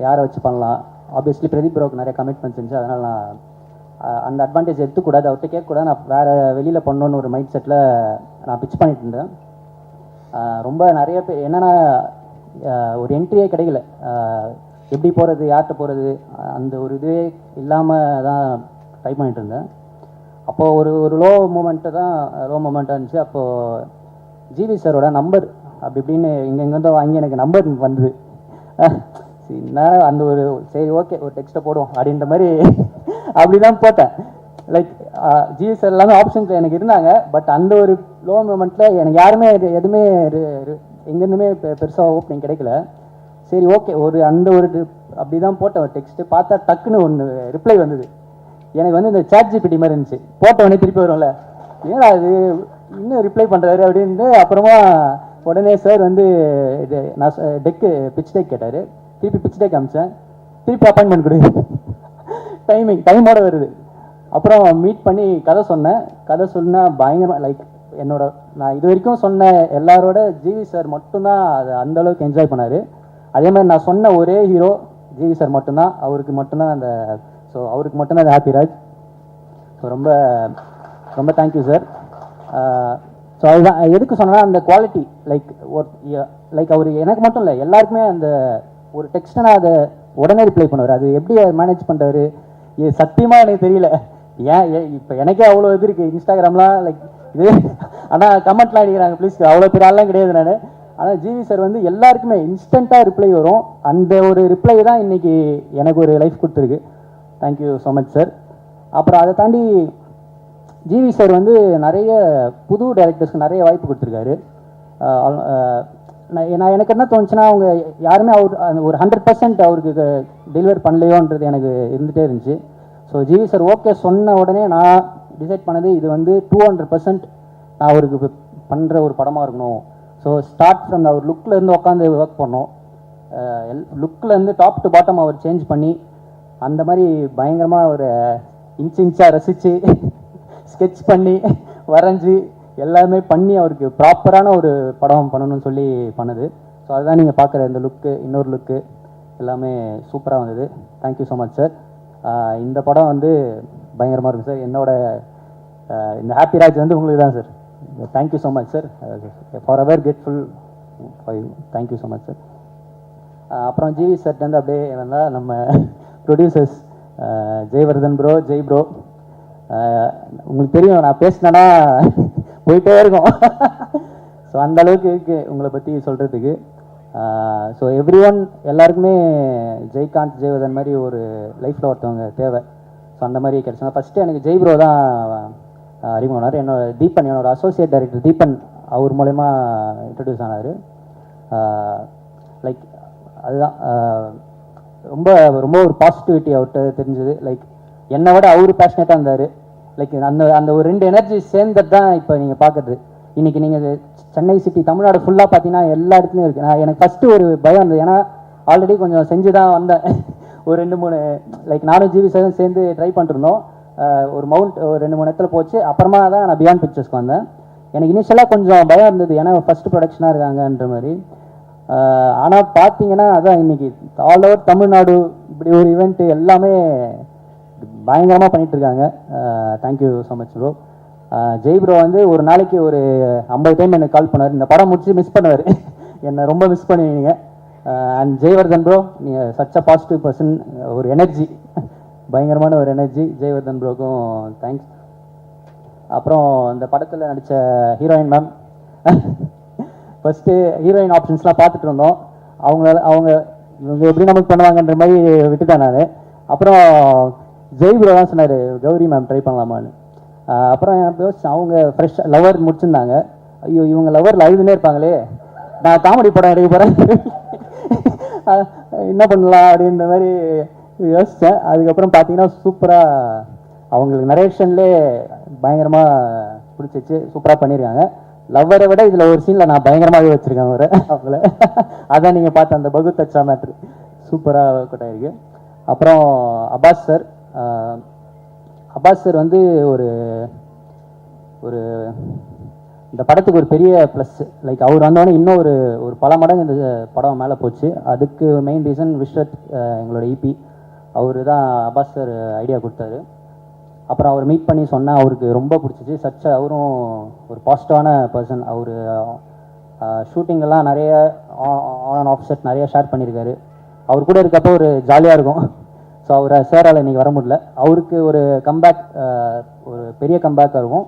S10: யாரை வச்சு பண்ணலாம். ஆப்வியஸ்லி பிரதீப் ப்ரோக்கு நிறைய கமிட்மெண்ட்ஸ் இருந்துச்சு. அதனால் நான் அந்த அட்வான்டேஜ் எடுத்துக்கூடாது, அவர்கிட்ட கேட்கக்கூடாது. நான் வேறு வெளியில் பண்ணணுன்னு ஒரு மைண்ட் செட்டில் நான் பிச் பண்ணிட்டு இருந்தேன். ரொம்ப நிறைய பேர் என்னென்னா ஒரு என்ட்ரியே கிடைக்கல. எப்படி போகிறது, யார்கிட்ட போகிறது, அந்த ஒரு இதுவே இல்லாமல் தான் ட்ரை பண்ணிகிட்டு இருந்தேன். அப்போது ஒரு லோ மூமெண்ட்டாக இருந்துச்சு. அப்போது ஜிவி சாரோட நம்பர் அப்படி இப்படின்னு இங்கேருந்து வாங்கி எனக்கு நம்பர் வந்தது. அந்த ஒரு சரி ஓகே ஒரு டெக்ஸ்ட்டை போடுவோம் அப்படின்ற மாதிரி அப்படி தான் போட்டேன். லைக் ஜிவி சார் எல்லாமே ஆப்ஷன்ஸ் எனக்கு இருந்தாங்க. பட் அந்த ஒரு லோ மூமெண்ட்டில் எனக்கு யாருமே எதுவுமே எங்கேருந்துமே பெருசாக ஓப்பனிங் கிடைக்கல. சரி ஓகே அந்த ஒரு அப்படி தான் போட்டேன் ஒரு டெக்ஸ்ட்டு. பார்த்தா டக்குன்னு ஒன்று ரிப்ளை வந்தது. எனக்கு வந்து இந்த சாட் ஜிபிடி மாதிரி இருந்துச்சு. போட்டவொடனே திருப்பி வரும்ல, ஏன்னா அது இன்னும் ரிப்ளை பண்ணுறாரு அப்படின்ட்டு. அப்புறமா உடனே சார் வந்து இது நான் பிச் டெக் கேட்டார். திருப்பி பிச் டெக் அமிச்சேன். திருப்பி அப்பாயின்மெண்ட் கொடு டைமோட வருது. அப்புறம் மீட் பண்ணி கதை சொன்னேன். கதை சொன்னால் பயங்கரமாக லைக் நான் இது வரைக்கும் சொன்ன எல்லாரோட ஜிவி சார் மட்டும்தான் அதை அந்தளவுக்கு என்ஜாய் பண்ணார். அதே மாதிரி நான் சொன்ன ஒரே ஹீரோ ஜிவி சார் மட்டும்தான். அவருக்கு மட்டும்தான் அவருக்கு மட்டும்தான் அந்த ஹாப்பி ராஜ். ஸோ ரொம்ப ரொம்ப தேங்க்யூ சார். ஸோ அதுதான் எதுக்கு சொன்னால் அந்த குவாலிட்டி லைக் அவர் எனக்கு மட்டும் இல்லை எல்லாருக்குமே அந்த ஒரு டெக்ஸ்ட்டை அதை உடனே ரிப்ளை பண்ணுவார். அது எப்படி மேனேஜ் பண்ணுறாரு சத்தியமாக எனக்கு தெரியல. இப்போ எனக்கே அவ்வளோ இது இருக்குது இன்ஸ்டாகிராம்லாம் லைக் இது. ஆனால் கமெண்ட்லாம் அடிக்கிறாங்க ப்ளீஸ், அவ்வளோ பெரிய ஆள்லாம் கிடையாது நான். ஆனால் ஜிவி சார் வந்து எல்லாருக்குமே இன்ஸ்டண்ட்டாக ரிப்ளை வரும். அந்த ஒரு ரிப்ளை தான் இன்றைக்கி எனக்கு ஒரு லைஃப் கொடுத்துருக்கு. Thank you so much sir. அப்புறம் அதை தாண்டி ஜிவி சார் வந்து நிறைய புது டைரக்டர்ஸ்க்கு நிறைய வாய்ப்பு கொடுத்துருக்காரு. நான் எனக்கு என்ன தோணுச்சுன்னா அவங்க யாருமே ஒரு 100% அவருக்கு டெலிவர் பண்ணலையோன்றது எனக்கு இருந்துகிட்டே இருந்துச்சு. ஸோ ஜிவி சார் ஓகே சொன்ன உடனே நான் டிசைட் பண்ணது இது வந்து 200% நான் அவருக்கு பண்ணுற ஒரு படமாக இருக்கணும். ஸோ ஸ்டார்ட் ஃப்ரம் அவர் லுக்கிலேருந்து உட்காந்து ஒர்க் பண்ணோம். லுக்கிலேருந்து டாப் டு பாட்டம் அவர் சேஞ்ச் பண்ணி அந்த மாதிரி பயங்கரமாக ஒரு இன்ச்சாக ரசித்து ஸ்கெட்ச் பண்ணி வரைஞ்சி எல்லாமே பண்ணி அவருக்கு ப்ராப்பரான ஒரு படம் பண்ணணும்னு சொல்லி பண்ணுது. ஸோ அதுதான் நீங்கள் பார்க்குற இந்த லுக்கு, இன்னொரு லுக்கு எல்லாமே சூப்பராக வந்தது. Thank you so much sir. இந்த படம் வந்து பயங்கரமாக இருக்கும் சார். என்னோட இந்த ஹாப்பி ராஜ் வந்து உங்களுக்கு தான் sir. Thank you so much sir. For ever grateful for you. Thank you so much sir. அப்புறம் ஜிவி சார்ட்டேருந்து அப்படியே வந்தால் நம்ம producers Jaivardhan bro, Jai bro. உங்களுக்கு தெரியும் நான் பேசினேன்னா போயிட்டே இருக்கும். ஸோ அந்த அளவுக்கு இருக்குது உங்களை பற்றி சொல்கிறதுக்கு. ஸோ எவ்ரி ஒன் எல்லாருக்குமே ஜெய்காந்த், ஜெய்வர்தன் மாதிரி ஒரு லைஃப்பில் ஒருத்தவங்க தேவை. ஸோ அந்த மாதிரி கிடைச்சாங்க. ஃபஸ்ட்டு எனக்கு ஜெய் ப்ரோ தான் அறிமுகமானார். என்னோட அசோசியேட் டைரக்டர் தீபன் அவர் மூலயமா இன்ட்ரடியூஸ் ஆனார். லைக் அதுதான் ரொம்ப ரொம்ப ஒரு பாசிட்டிவிட்டி அவர்கிட்ட தெரிஞ்சது. லைக் என்னை விட அவர் பேஷனேட்டாக இருந்தார். லைக் அந்த ஒரு 2 எனர்ஜி சேர்ந்தது தான் இப்போ நீங்கள் பார்க்குறது. இன்றைக்கி நீங்கள் சென்னை சிட்டி தமிழ்நாடு ஃபுல்லாக பார்த்தீங்கன்னா எல்லா இடத்துலையும் இருக்குது. எனக்கு ஃபஸ்ட்டு ஒரு பயம் இருந்தது. ஏன்னா ஆல்ரெடி கொஞ்சம் செஞ்சு தான் வந்தேன். ஒரு 2-3 லைக் நானும் ஜிவி சாரும் சேர்ந்து ட்ரை பண்ணிருந்தோம். ஒரு ஒரு 2-3 இடத்துல போச்சு. அப்புறமா தான் நான் பியாண்ட் பிக்சர்ஸ்க்கு வந்தேன். எனக்கு இனிஷியலாக கொஞ்சம் பயம் இருந்தது. ஏன்னா ஃபஸ்ட்டு ப்ரொடக்ஷனாக இருக்காங்கன்ற மாதிரி. ஆனால் பார்த்தீங்கன்னா அதான் இன்றைக்கி ஆல் ஓவர் தமிழ்நாடு இப்படி ஒரு ஈவெண்ட்டு எல்லாமே பயங்கரமாக பண்ணிகிட்ருக்காங்க. Thank you so much bro. Jai bro வந்து ஒரு நாளைக்கு ஒரு 50 டைம் எனக்கு கால் பண்ணார். இந்த படம் முடிச்சு மிஸ் பண்ணுவார். என்னை ரொம்ப மிஸ் பண்ணுவீங்க. அண்ட் ஜெய்வர்தன் ப்ரோ, நீங்கள் சச் அ பாசிட்டிவ் பர்சன். ஒரு எனர்ஜி, பயங்கரமான ஒரு எனர்ஜி. ஜெய்வர்தன் ப்ரோக்கும் தேங்க்ஸ். அப்புறம் இந்த படத்தில் நடித்த ஹீரோயின் மேம், ஃபஸ்ட்டு ஹீரோயின் ஆப்ஷன்ஸ்லாம் பார்த்துட்டு இருந்தோம். இவங்க எப்படி நமக்கு பண்ணுவாங்கன்ற மாதிரி விட்டுட்டேன் நான். அப்புறம் ஜெய் ப்ரோ தான் சொன்னார் கௌரி மேம் ட்ரை பண்ணலாமான்னு. அப்புறம் அவங்க ஃப்ரெஷ் லவர் முடிச்சிருந்தாங்க. ஐயோ இவங்க லவரில் அழுதுனே இருப்பாங்களே, நான் காமெடி படம் எடுக்க போகிறேன் என்ன பண்ணலாம் அப்படின்ற மாதிரி யோசித்தேன். அதுக்கப்புறம் பார்த்தீங்கன்னா சூப்பராக அவங்களுக்கு நரேஷன்லேயே பயங்கரமாக பிடிச்சிச்சு. சூப்பராக பண்ணியிருக்காங்க. லவ்வரை விட இதில் ஒரு சீனில் நான் பயங்கரமாகவே வச்சுருக்கேன் அவங்கள. அதான் நீங்கள் பார்த்த அந்த பகுத் அச்சா மேட்ரு சூப்பராக ஒர்க் அவுட் ஆகிருக்கு. அப்புறம் அப்பாஸ் சார் வந்து ஒரு இந்த படத்துக்கு ஒரு பெரிய ப்ளஸ். லைக் அவர் வந்தோடனே இன்னும் ஒரு பல மடங்கு இந்த படம் மேலே போச்சு. அதுக்கு மெயின் ரீசன் விஸ்வத், எங்களோட இபி. அவர் தான் அப்பாஸ் சார் ஐடியா கொடுத்தாரு. அப்புறம் அவர் மீட் பண்ணி சொன்னால் அவருக்கு ரொம்ப பிடிச்சிச்சு. அவரும் ஒரு பாசிட்டிவான பர்சன். அவர் ஷூட்டிங்கெல்லாம் நிறைய ஆன் அண்ட் ஆஃப் செட் நிறைய ஷேர் பண்ணியிருக்காரு. அவர் கூட இருக்கப்போ ஒரு ஜாலியாக இருக்கும். ஸோ அவரை சாரால் இன்றைக்கி வர முடியல. அவருக்கு ஒரு கம்பேக், ஒரு பெரிய கம்பேக்காக இருக்கும்.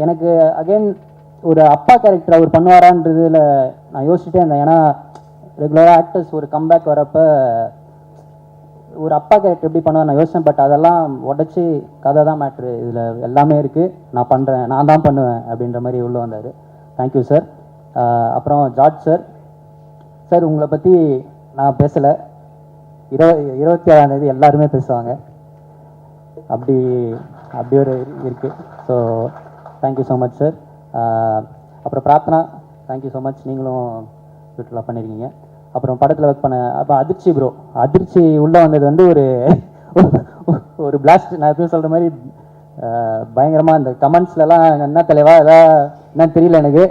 S10: எனக்கு அகெயின் ஒரு அப்பா கேரக்டர் அவர் பண்ணுவாரான்றதில் நான் யோசிச்சுட்டே இருந்தேன். ஏன்னா ரெகுலராக ஆக்டர்ஸ் ஒரு கம்பேக் வரப்போ ஒரு அப்பா கேரக்டர் எப்படி பண்ணுவேன் நான் யோசித்தேன். பட் அதெல்லாம் உடச்சி கதை தான் மேட்ரு, இதில் எல்லாமே இருக்குது, நான் பண்ணுறேன், நான் தான் பண்ணுவேன் அப்படின்ற மாதிரி உள்ளே வந்தார். Thank you sir. அப்புறம் ஜார்ஜ் சார் உங்களை பற்றி நான் பேசலை. 27ஆம் தேதி எல்லாருமே பேசுவாங்க. அப்படி ஒரு இருக்குது. So thank you so much sir. அப்புறம் பிரார்த்தனா, தேங்க்யூ ஸோ மச். நீங்களும் ட்விட்டரில் பண்ணியிருக்கீங்க. அப்புறம் படத்தில் ஒர்க் பண்ண அப்போ அதிர்ச்சி உள்ளே வந்தது வந்து ஒரு பிளாஸ்ட். நான் எப்பயும் சொல்கிற மாதிரி பயங்கரமாக அந்த கமெண்ட்ஸ்லலாம் என்ன தலைவா எதாவது என்னன்னு தெரியல எனக்கு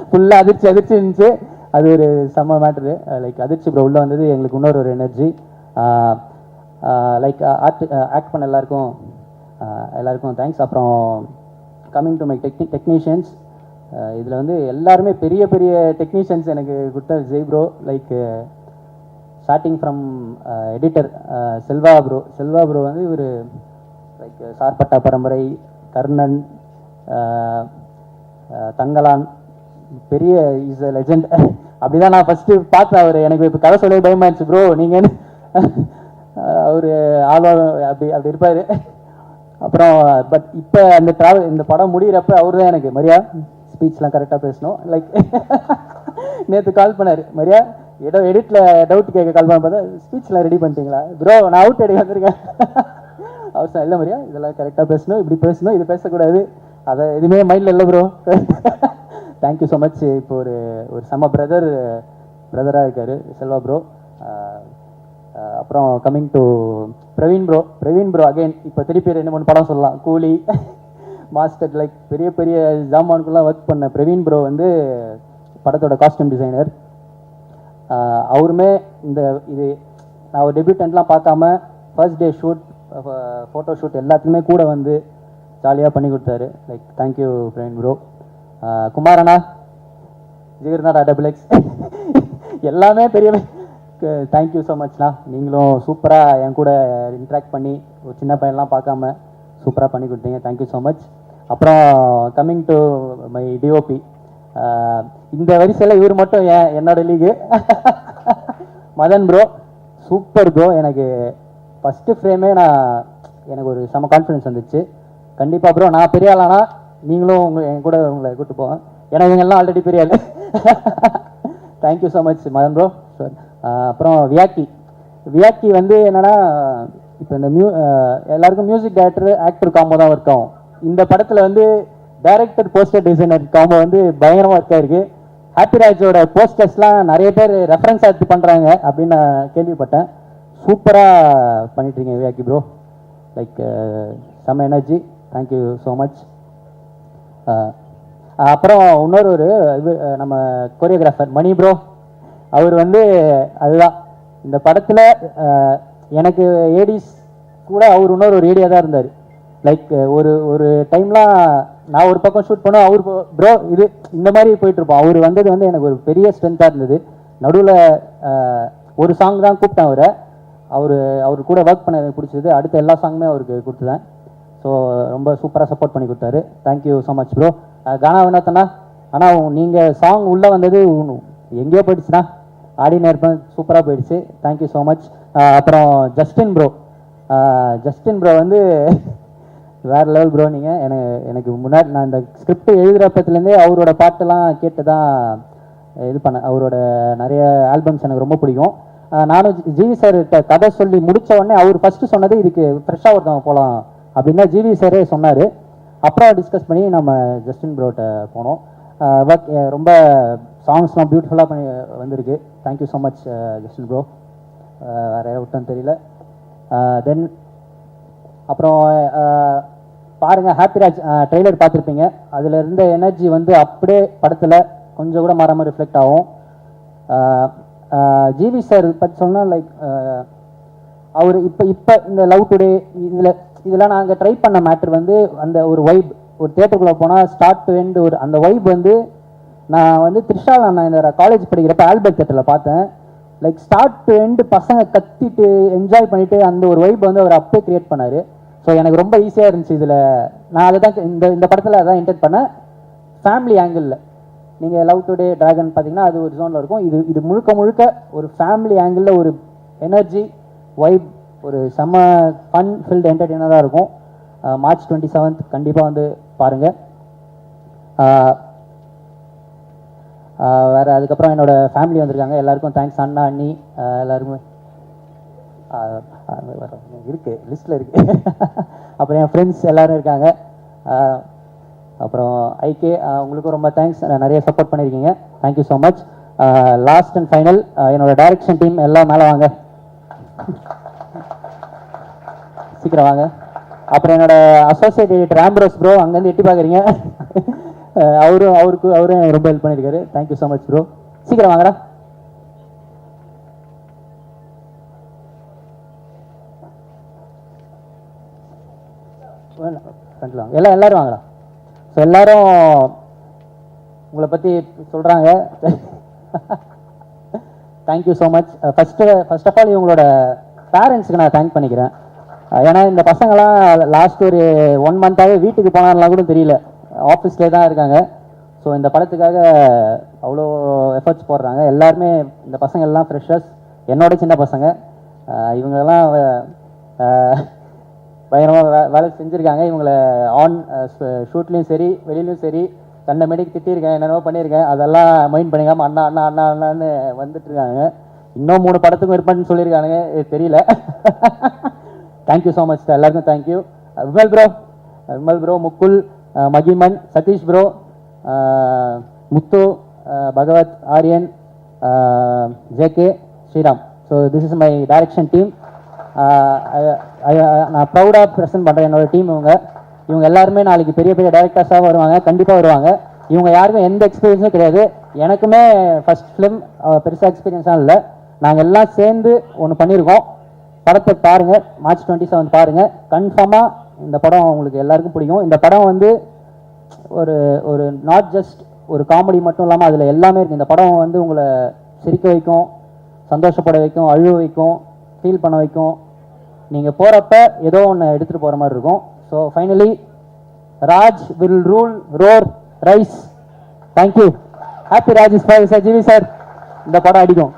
S10: ஃபுல்லாக அதிர்ச்சி இருந்துச்சு. அது ஒரு செம்ம மேட்ரு. லைக் அதிர்ச்சி ப்ரோ உள்ளே வந்தது எங்களுக்கு இன்னொரு ஒரு எனர்ஜி. லைக் ஆக்ட் பண்ண எல்லாருக்கும் தேங்க்ஸ். அப்புறம் கம்மிங் டு மை டெக்னீஷியன்ஸ், இதில் வந்து எல்லாருமே பெரிய பெரிய டெக்னீஷியன்ஸ் எனக்கு கொடுத்த Jai bro. Like starting from editor Selva bro வந்து இவர் லைக் சார்பட்டா பரம்பரை, கர்ணன், தங்கலான், பெரிய இஸ் அ லெஜெண்ட். அப்படிதான் நான் ஃபஸ்ட்டு பார்த்தேன். அவர் எனக்கு இப்போ கதை சொல்லவே பயமாயிருச்சு ப்ரோ நீங்கள் அவர் ஆழ்வார் அப்படி இருப்பார். அப்புறம் பட் இப்போ அந்த இந்த படம் முடிகிறப்ப அவர் தான் எனக்கு மரியா ஸ்பீச்லாம் கரெக்டாக பேசணும். லைக் நேற்று கால் பண்ணார், மரியா எடிட்டில் டவுட் கேட்க கால் பண்ண பார்த்தா ஸ்பீச்லாம் ரெடி பண்ணிட்டீங்களா ப்ரோ, நான் அவுட் எடுக்க வந்திருக்கேன். அவர் சார் இல்லை மரியா இதெல்லாம் கரெக்டாக பேசணும், இப்படி பேசணும், இது பேசக்கூடாது, அதை எதுவுமே மைண்டில் இல்லை ப்ரோ. Thank you so much. இப்போ ஒரு செம்ம பிரதராக இருக்கார் செல்வா ப்ரோ. அப்புறம் coming to Praveen bro again இப்போ திருப்பி 2-3 படம் சொல்லலாம். கூலி, மாஸ்டர், லைக் பெரிய பெரிய ஜாமானுக்குலாம் ஒர்க் பண்ண பிரவீன் ப்ரோ வந்து படத்தோட காஸ்டியூம் டிசைனர். அவருமே இது நான் ஒரு டெபியூட்டன்ட்லாம் பார்க்காம first day shoot, photo shoot எல்லாத்துக்குமே கூட வந்து ஜாலியாக பண்ணி கொடுத்தாரு. Like thank you Praveen bro. குமாரண்ணா, ஜிகர்நாடா XXX எல்லாமே பெரிய தேங்க்யூ ஸோ மச்ண்ணா. நீங்களும் சூப்பராக என் கூட இன்ட்ராக்ட் பண்ணி ஒரு சின்ன பையன்லாம் பார்க்காம சூப்பராக பண்ணி கொடுத்தீங்க. Thank you so much. அப்புறம் கம்மிங் டு மை டிஓபி, இந்த வரிசையில் இவர் மட்டும் என்னோட லீகு மதன் ப்ரோ, சூப்பர் ப்ரோ. எனக்கு ஃபஸ்ட்டு ஃப்ரேமே எனக்கு ஒரு செம கான்ஃபிடன்ஸ் வந்துச்சு. கண்டிப்பாக ப்ரோ நான் பெரிய ஆளானா நீங்களும் என் கூட உங்களை கூப்பிட்டு போவேன், ஏன்னா இவங்கெல்லாம் ஆல்ரெடி பெரிய ஆள். Thank you so much Madhan bro. அப்புறம் வியாக்கி வந்து என்னன்னா இப்போ இந்த எல்லாருக்கும் மியூசிக் டைரக்டர் ஆக்டர் காம்போ தான் ஒர்க் ஆகும். இந்த படத்தில் வந்து டைரக்டர் போஸ்டர் டிசைனர் காம்போ வந்து பயங்கரமாக ஒர்க் ஆயிருக்கு. ஹாப்பிராஜோட போஸ்டர்ஸ்லாம் நிறைய பேர் ரெஃபரன்ஸ் எடுத்து பண்ணுறாங்க அப்படின்னு நான் கேள்விப்பட்டேன். சூப்பராக பண்ணிட்டுருக்கீங்க வியாக்கி ப்ரோ. லைக் செம்ம எனர்ஜி. Thank you so much. அப்புறம் இன்னொரு நம்ம கோரியோகிராஃபர் மணி ப்ரோ, அவர் வந்து அதுதான் இந்த படத்தில் எனக்கு ஏடிஸ் கூட அவர் இன்னொரு ஒரு ஏடியா தான் இருந்தார். லைக் ஒரு டைம்லாம் நான் ஒரு பக்கம் ஷூட் பண்ணோம், அவர் ப்ரோ இது இந்த மாதிரி போயிட்டுருப்போம். அவர் வந்தது வந்து எனக்கு ஒரு பெரிய ஸ்ட்ரென்த்தாக இருந்தது. நடுவில் ஒரு சாங் தான் கூப்பிட்டேன் அவர் கூட ஒர்க் பண்ண எனக்கு பிடிச்சது. அடுத்த எல்லா சாங்குமே அவருக்கு கொடுத்துதேன். ஸோ ரொம்ப சூப்பராக சப்போர்ட் பண்ணி கொடுத்தாரு. Thank you so much bro. Gana வினோத்தண்ணா, ஆனால் நீங்கள் சாங் உள்ளே வந்தது எங்கேயோ போயிடுச்சுண்ணா, ஆடினே இருப்பேன், சூப்பராக போயிடுச்சு. Thank you so much. அப்புறம் ஜஸ்டின் ப்ரோ வந்து வேறு லெவல் ப்ரோ. நீங்கள் எனக்கு முன்னாடி நான் இந்த ஸ்கிரிப்ட் எழுதுகிறப்பத்துலேருந்தே அவரோட பாட்டெல்லாம் கேட்டு தான் இது பண்ணேன். அவரோட நிறைய ஆல்பம்ஸ் எனக்கு ரொம்ப பிடிக்கும். நானும் ஜிவி சார்கிட்ட கதை சொல்லி முடித்த உடனே அவர் ஃபஸ்ட்டு சொன்னது இதுக்கு ஃப்ரெஷ்ஷாக ஒருத்தவங்க போகலாம் அப்படின்னா ஜிவி சாரே சொன்னார். அப்புறம் டிஸ்கஸ் பண்ணி நம்ம ஜஸ்டின் ப்ரோட்ட போனோம். ரொம்ப சாங்ஸ்லாம் பியூட்டிஃபுல்லாக பண்ணி வந்திருக்கு. Thank you so much Justin bro. வேறு விட்டோன்னு தெரியல. தென் அப்புறம் பாருங்கள், ஹாப்பிராஜ் ட்ரெய்லர் பார்த்துருப்பீங்க. அதில் இருந்த எனர்ஜி வந்து அப்படியே படத்தில் கொஞ்சம் கூட மாறாமல் ரிஃப்ளெக்ட் ஆகும். ஜிவி சார் பற்றி சொன்னால் லைக் அவர் இப்போ இந்த லவ் டுடே இதெல்லாம் நாங்கள் ட்ரை பண்ண மேட்ரு வந்து அந்த ஒரு வைப், ஒரு தேட்டருக்குள்ளே போனால் ஸ்டார்ட் டு எண்ட் அந்த வைப் வந்து நான் வந்து த்ரிஷாவில் நான் இந்த காலேஜ் படிக்கிறப்ப ஆல்பர்ட் தேட்டரில் பார்த்தேன். லைக் ஸ்டார்ட் டு எண்டு பசங்க கத்திட்டு என்ஜாய் பண்ணிவிட்டு அந்த ஒரு வைப் வந்து அவர் அப்பே க்ரியேட் பண்ணார். ஸோ எனக்கு ரொம்ப ஈஸியாக இருந்துச்சு. இதில் நான் அதை தான் இந்த படத்தில் அதான் இன்டென்ட் பண்ணேன். ஃபேமிலி ஆங்கிளில் நீங்கள் லவ் டுடே டிராகன் பார்த்தீங்கன்னா அது ஒரு ஜோனில் இருக்கும். இது முழுக்க ஒரு ஃபேமிலி ஆங்கிளில் ஒரு எனர்ஜி வைப், ஒரு செம்ம ஃபன் ஃபில்டு என்டர்டெய்னராக இருக்கும். மார்ச் 27 கண்டிப்பாக வந்து பாருங்கள். வேறு அதுக்கப்புறம் என்னோடய ஃபேமிலி வந்திருக்காங்க, எல்லாருக்கும் தேங்க்ஸ். அண்ணா அண்ணி எல்லாருக்குமே இருக்குது, லிஸ்ட்டில் இருக்குது. அப்புறம் என் ஃப்ரெண்ட்ஸ் எல்லோரும் இருக்காங்க. அப்புறம் ஐகே உங்களுக்கும் ரொம்ப தேங்க்ஸ், நிறைய சப்போர்ட் பண்ணியிருக்கீங்க. Thank you so much. Last and final என்னோடய டைரக்ஷன் டீம் எல்லாம் மேலே வாங்க. சீக்கிரம் வாங்க. அப்புறம் என்னோட அசோசியேட் எடிட்டர் ஆம்ப்ரோஸ் ப்ரோ அங்கேருந்து எட்டி பார்க்குறீங்க. அவரும் ரொம்ப ஹெல்ப் பண்ணியிருக்காரு. Thank you so much bro. சீக்கிரம் வாங்கடா. ஃப்ரண்ட்ல வாங்க. எல்லாரும் வாங்கடா. ஸோ எல்லாரும் உங்களை பற்றி சொல்கிறாங்க. Thank you so much. First of all இவங்களோட பேரண்ட்ஸுக்கு நான் தேங்க் பண்ணிக்கிறேன். ஏன்னா இந்த பசங்களாம் லாஸ்ட் ஒரு 1 மந்த்தாகவே வீட்டுக்கு போனாலாம் கூட தெரியல, ஆஃபீஸ்லேயே தான் இருக்காங்க. ஸோ இந்த படத்துக்காக அவ்வளோ எஃபர்ட்ஸ் போடுறாங்க. எல்லாருமே இந்த பசங்க எல்லாம் ஃப்ரெஷர்ஸ், என்னோட சின்ன பசங்க. இவங்கெல்லாம் பயங்கரமாக வேலை செஞ்சுருக்காங்க. இவங்களை ஷூட்லேயும் சரி வெளியிலையும் சரி கண்ட மேடைக்கு திட்டியிருக்கேன், என்னென்னமோ பண்ணியிருக்கேன். அதெல்லாம் மைண்ட் பண்ணிக்காமல் அண்ணா அண்ணா அண்ணா அண்ணான்னு வந்துட்டுருக்காங்க. இன்னும் 3 படத்துக்கும் இருப்பான்னு சொல்லியிருக்கானுங்க, தெரியல. தேங்க்யூ ஸோ மச் எல்லாருக்கும். தேங்க்யூ விமல் ப்ரோ, முக்குல், மகிமன், Sathish bro, Muthu, Bhagavath, Aryan, JK, Sriram. So this is my direction team. நான் ப்ரௌடாக ப்ரெசென்ட் பண்ணுறேன் என்னோட டீம். இவங்க எல்லாருமே நாளைக்கு பெரிய பெரிய டைரக்டர்ஸாக வருவாங்க, கண்டிப்பாக வருவாங்க. இவங்க யாருக்கும் எந்த எக்ஸ்பீரியன்ஸும் கிடையாது. எனக்குமே ஃபர்ஸ்ட் ஃபிலிம் பெருசாக எக்ஸ்பீரியன்ஸாக இல்லை. நாங்கள் எல்லாம் சேர்ந்து ஒன்று பண்ணியிருக்கோம். படத்தை பாருங்கள், மார்ச் 27 பாருங்கள். கன்ஃபார்மாக இந்த படம் உங்களுக்கு எல்லாருக்கும் பிடிக்கும். இந்த படம் வந்து ஒரு நாட் ஜஸ்ட் ஒரு காமெடி மட்டும் இல்லாமல் அதில் எல்லாமே இருக்குது. இந்த படம் வந்து உங்களை சிரிக்க வைக்கும், சந்தோஷப்பட வைக்கும், அழுவ வைக்கும், ஃபீல் பண்ண வைக்கும். நீங்கள் போகிறப்ப ஏதோ ஒன்று எடுத்துகிட்டு போகிற மாதிரி இருக்கும். So finally Raj will rule, roar, rise. Thank you. Happy Raj is sir, GV sir. இந்த படம் அடிக்கும்.